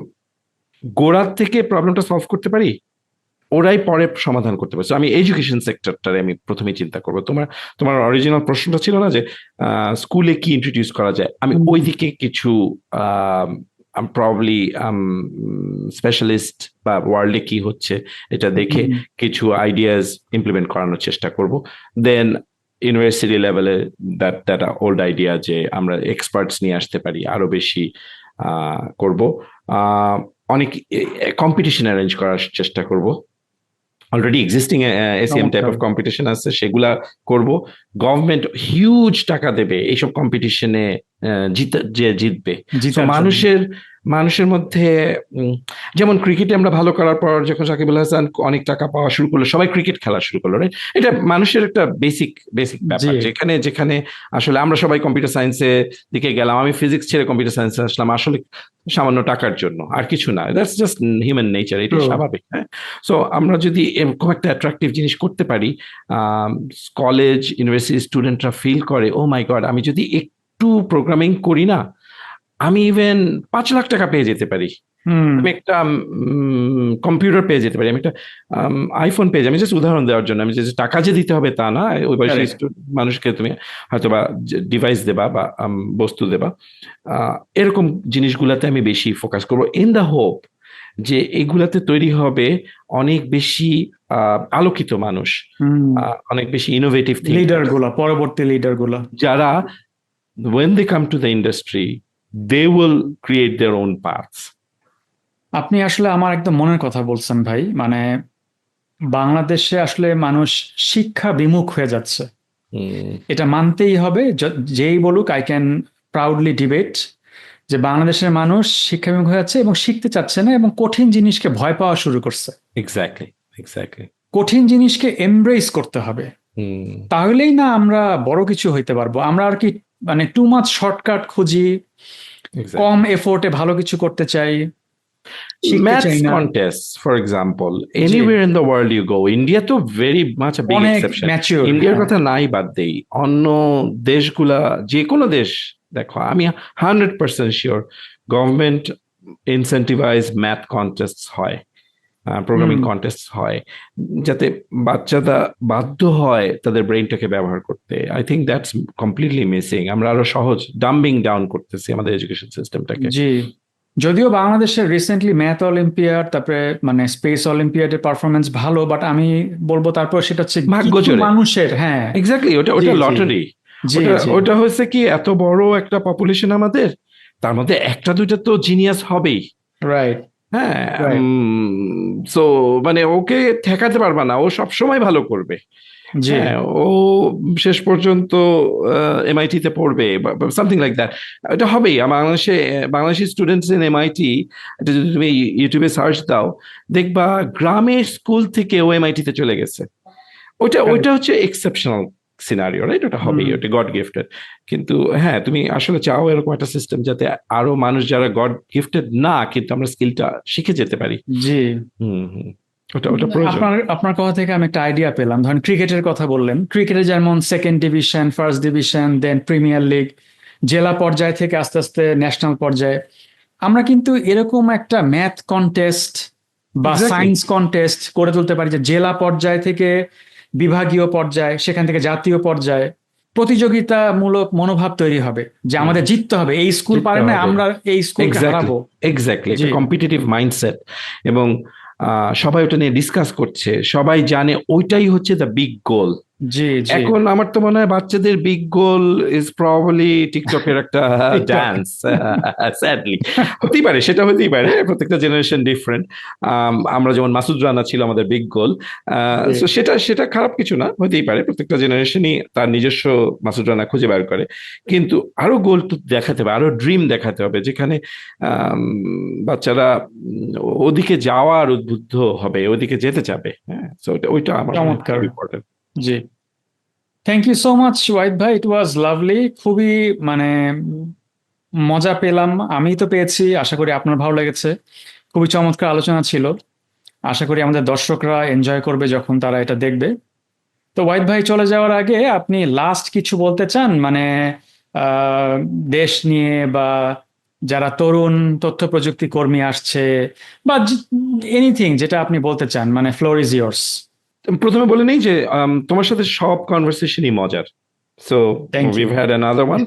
গোড়ার থেকে প্রবলেমটা সলভ করতে পারি, ওরাই পরে সমাধান করতে পারছে। আমি এডুকেশন সেক্টরটারে আমি প্রথমে চিন্তা করবো। তোমার তোমার অরিজিনাল প্রশ্নটা ছিল না যে স্কুলে কি ইন্ট্রোডিউস করা যায়, আমি ওই দিকে কিছু প্রবলি স্পেশালিস্ট বা ওয়ার্ল্ডে কি হচ্ছে এটা দেখে কিছু আইডিয়াস ইমপ্লিমেন্ট করানোর চেষ্টা করব। দেন ইউনিভার্সিটি লেভেলে দ্যাট দ্যাট ওল্ড আইডিয়া যে আমরা এক্সপার্টস নিয়ে আসতে পারি আরো বেশি করব। অনেক কম্পিটিশন অ্যারেঞ্জ করার চেষ্টা করব। অলরেডি এক্সিস্টিং এসিএম টাইপ চমৎকার। অফ কম্পিটিশন আছে, সেগুলা করব। গভর্নমেন্ট হিউজ টাকা দেবে এইসব কম্পিটিশনে যে জিতবে। তো জিতার জন্য। মানুষের মানুষের মধ্যে উম, যেমন ক্রিকেটে আমরা ভালো করার পর যখন সাকিব আল হাসান অনেক টাকা পাওয়া শুরু করলো, সবাই ক্রিকেট খেলা শুরু করলো, right? এটা মানুষের একটা বেসিক বেসিক জি, ব্যাপার, যেখানে যেখানে আসলে আমরা সবাই কম্পিউটার সায়েন্সের দিকে গেলাম, আমি ফিজিক্স ছেড়ে কম্পিউটার সায়েন্সে আসলাম আসলে সামান্য টাকার জন্য, আর কিছু না। দ্যাটস জাস্ট হিউম্যান নেচার, এটাই ট্রু। স্বাভাবিক। হ্যাঁ। সো আমরা যদি এরকম একটা অ্যাট্রাকটিভ জিনিস করতে পারি, কলেজ ইউনিভার্সিটি স্টুডেন্টরা ফিল করে ও মাই গড, আমি যদি একটু প্রোগ্রামিং করি না, আমি ইভেন 5 লাখ টাকা পেয়ে যেতে পারি। হুম। আমি একটা কম্পিউটার পেয়ে যেতে পারি, আমি একটা আইফোন পেয়ে যাই। আমি জাস্ট উদাহরণ দেওয়ার জন্য, আমি যে টাকা যে দিতে হবে তা না, ওই বয়সী কারেক্ট। মানুষকে তুমি হয়তো বা ডিভাইস দেবা বা বস্তু দেবা। এরকম জিনিসগুলাতে আমি বেশি ফোকাস করবো, ইন দা হোপ যে এগুলাতে তৈরি হবে অনেক বেশি আলোকিত মানুষ, হুম। অনেক বেশি ইনোভেটিভ লিডার থিঙ্কার, গুলা, পরবর্তী লিডার গুলা। যারা when they come to the industry they will create their own paths. আপনি আসলে আমার একদম মনের কথা বলছেন ভাই, মানে বাংলাদেশে আসলে মানুষ শিক্ষা বিমুখ হয়ে যাচ্ছে, হুম, এটা মানতেই হবে। যেই বলুক, আই ক্যান প্রাউডলি ডিবেট যে বাংলাদেশের মানুষ শিক্ষা বিমুখ হয়ে যাচ্ছে এবং শিখতে চাচ্ছে না, এবং কঠিন জিনিসকে ভয় পাওয়া শুরু করছে। Exactly, exactly. কঠিন জিনিসকে এমব্রেস করতে হবে, হুম, তাহলেই না আমরা বড় কিছু হইতে পারবো। আমরা আর কি মানে টু মাচ শর্টকাট খুঁজি, কম এক্স্যাক্টলি। এফোর্টে ভালো কিছু করতে চাই, শিখতে চাই Maths না। contests, for example, G, anywhere in the world you go, India তো very much a big অনেক exception. ম্যাচিওর। ইন্ডিয়ার হ্যাঁ, কথা নাই বাদ দেই, অন্য দেশগুলা, যে কোনো দেশ দেখো, আমি 100% sure government incentivise math contest হয়, প্রোগ্রামিং হুম। কন্টেস্ট হয়, যাতে বাচ্চারা বাধ্য হয় তাদের ব্রেইনটাকে ব্যবহার করতে। I think that's completely missing. আমরা আরো সহজ ডাম্বিং ডাউন করতেছি আমাদের এডুকেশন সিস্টেমটাকে। জি, যদিও বাংলাদেশের রিসেন্টলি ম্যাথ অলিম্পিয়াড, তারপরে মানে স্পেস অলিম্পিয়াডের পারফরমেন্স ভালো, বাট আমি বলবো তারপর সেটা হচ্ছে ভাগ্য কিছু জোরে। মানুষের। হ্যাঁ। এক্স্যাক্টলি, ওটা জি, ওটা জি, লটারি। জি, ওটা জি। ওটা হয়েছে কি, এত বড় একটা পপুলেশন আমাদের, তার মধ্যে একটা দুইটা তো জিনিয়াস হবেই। রাইট, হ্যাঁ, রাইট। সো মানে ওকে ঠেকাতে পারবা না, ও সবসময় ভালো করবে। জি, হ্যাঁ, ও শেষ পর্যন্ত এমআইটি তে পড়বে, সামথিং লাইক দ্যাট। এটা হবেই। বাংলাদেশে বাংলাদেশি স্টুডেন্টস ইন এমআইটি, এটা যদি তুমি ইউটিউবে সার্চ দাও, দেখবা গ্রামের স্কুল থেকে ও এমআইটি তে চলে গেছে। ওইটা কারেক্ট। ওইটা হচ্ছে এক্সেপশনাল সিনারিও, রাইট? ওটা হবেই, হুম। ওটা গড গিফটেড। কিন্তু হ্যাঁ, তুমি আসলে চাও এরকম একটা সিস্টেম যাতে আরো মানুষ যারা গড গিফটেড না, কিন্তু আমরা স্কিলটা শিখে যেতে পারি। জি। হুম, হুম। ওটা ওটা প্রয়োজন। আপনার আপনার কথা থেকে আমি একটা আইডিয়া পেলাম। ধরেন ক্রিকেটের কথা বললেন, ক্রিকেটে যেমন সেকেন্ড ডিভিশন, ফার্স্ট ডিভিশন, দেন প্রিমিয়ার লিগ, জেলা পর্যায় থেকে আস্তে আস্তে ন্যাশনাল পর্যায়ে, আমরা কিন্তু এরকম একটা ম্যাথ কন্টেস্ট বা এক্স্যাক্টলি। সায়েন্স কন্টেস্ট করে তুলতে পারি, যে জেলা পর্যায় থেকে বিভাগীয় পর্যায়, সেখান থেকে জাতীয় পর্যায়ে প্রতিযোগিতামূলক মনোভাব তৈরি হবে, যে হুম, আমাদের জিততে হবে, এই স্কুল জিততে পারে না, হবে। আমরা এই স্কুলকে এক্স্যাক্টলি, হারাবো। এক্স্যাক্টলি, জি, একটা কম্পিটিটিভ মাইন্ডসেট। এবং সবাই ওটা নিয়ে ডিসকাস করছে, সবাই জানে ওইটাই হচ্ছে দ্য বিগ গোল। জি, জি। এখন আমার তো মনে হয় বাচ্চাদের বিগ গোল ইজ প্রবাবলি টিকটকের একটা টিকটক। ডান্স। স্যাডলি হতেই পারে, সেটা হতেই পারে, প্রত্যেকটা জেনারেশন ডিফারেন্ট। আমরা যেমন মাসুদ রানা ছিল আমাদের বিগ গোল, জি, সো সেটা সেটা খারাপ কিছু না, হতেই পারে। প্রত্যেকটা জেনারেশনই তার নিজস্ব মাসুদ রানা খুঁজে বের করে। কিন্তু আরো গোল তো দেখাতে হবে, আরো ড্রিম দেখাতে হবে, যেখানে আম, বাচ্চারা ওদিকে যাওয়ার উদ্বুদ্ধ হবে, ওদিকে যেতে চাবে। হ্যাঁ, সো ওইটা আমার মনে হয় চমৎকার। খুব ইম্পর্টেন্ট। জি, thank you so much Wahid ভাই, ইট ওয়াজ লাভলি। খুবই মানে মজা পেলাম, আমি তো পেয়েছি, আশা করি আপনার ভালো লেগেছে। খুবই চমৎকার আলোচনা ছিল। আশা করি আমাদের দর্শকরা এনজয় করবে যখন তারা এটা দেখবে। তো ওয়াহিদ ভাই, চলে যাওয়ার আগে আপনি লাস্ট কিছু বলতে চান, মানে আহ, দেশ নিয়ে, বা যারা তরুণ তথ্য প্রযুক্তি কর্মী আসছে, বা এনিথিং যেটা আপনি বলতে চান, মানে ফ্লোর ইজ ইয়ার্স। প্রথমে বলে নেই যে তোমার সাথে সব কনভারসেশনই মজার। So thank you. We've had another one.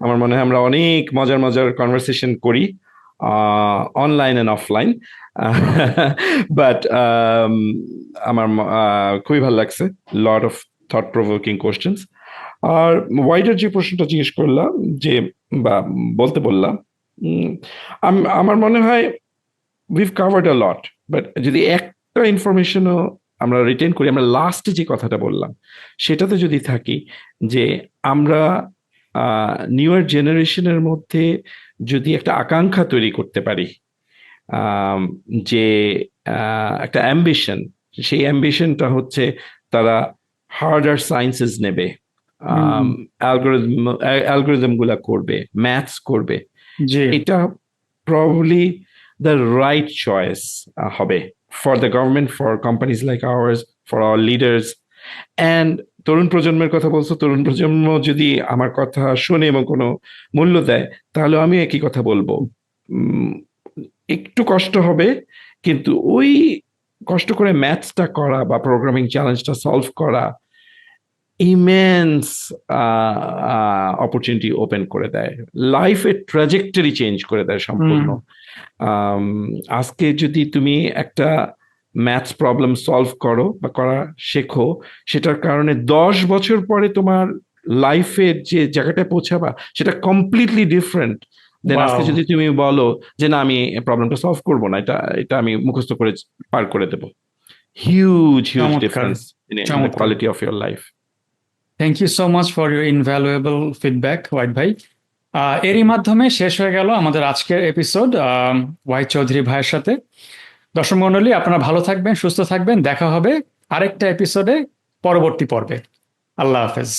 আমার মনে হয় আমরা অনেক মজার মজার কনভারসেশন করি, অনলাইন এন্ড অফলাইন। বাট আমার খুবই ভালো লাগছে, lot of thought provoking questions. আর ওয়াইডার যে প্রশ্নটা জিজ্ঞেস করলাম, যে বা বলতে বললাম, উম, আমার মনে হয় we've covered a lot. But যদি একটা ইনফরমেশনও আমরা রিটেন করি, আমরা লাস্টে যে কথাটা বললাম সেটাতে যদি থাকি, যে আমরা নিউয়ার জেনারেশনের মধ্যে যদি একটা আকাঙ্ক্ষা তৈরি করতে পারি, আম, যে একটা অ্যাম্বিশন, সেই অ্যাম্বিশনটা হচ্ছে তারা হার্ডার সায়েন্সেস নেবে, হুম। অ্যালগোরিদম অ্যালগোরিদম গুলা করবে, ম্যাথস করবে। জি, এটা প্রবাবলি দ্য রাইট চয়েস হবে for the government, for companies like ours, for our leaders. And তরুণ প্রজন্মের কথা বলছো, তরুণ প্রজন্ম যদি আমার কথা শোনে এবং কোনো মূল্য দেয়, তাহলে আমি একই কথা বলবো। একটু কষ্ট হবে, কিন্তু ওই কষ্ট করে ম্যাথসটা করা বা প্রোগ্রামিং চ্যালেঞ্জটা সলভ করা ইমেন্স অপরচুনিটি ওপেন করে দেয়, লাইফের ট্র্যাজেক্টরি চেঞ্জ করে দেয় হুম। সম্পূর্ণ। আম, আজকে যদি তুমি একটা ম্যাথস প্রবলেম সলভ করো বা করা শেখো, সেটার কারণে 10 বছর পরে তোমার লাইফের যে জায়গাটায় পৌঁছাবা সেটা কমপ্লিটলি ডিফারেন্ট দেন আজকে ওয়াও, যদি তুমি বলো যে না আমি প্রবলেমটা সলভ করবো না, এটা এটা আমি মুখস্থ করে পার করে দেবো। হিউজ হিউজ চমৎকার, ডিফারেন্স ইন দ্য চমৎকার। Quality of your life. Thank you so much for your invaluable feedback, Wahid ভাই। এরই মাধ্যমে শেষ হয়ে গেল আমাদের আজকের এপিসোড ওয়াহিদ চৌধুরী ভাইয়ের সাথে। দর্শক মণ্ডলী, আপনারা ভালো থাকবেন, সুস্থ থাকবেন। দেখা হবে আরেকটা এপিসোডে, পরবর্তী পর্বে। আল্লাহ হাফেজ।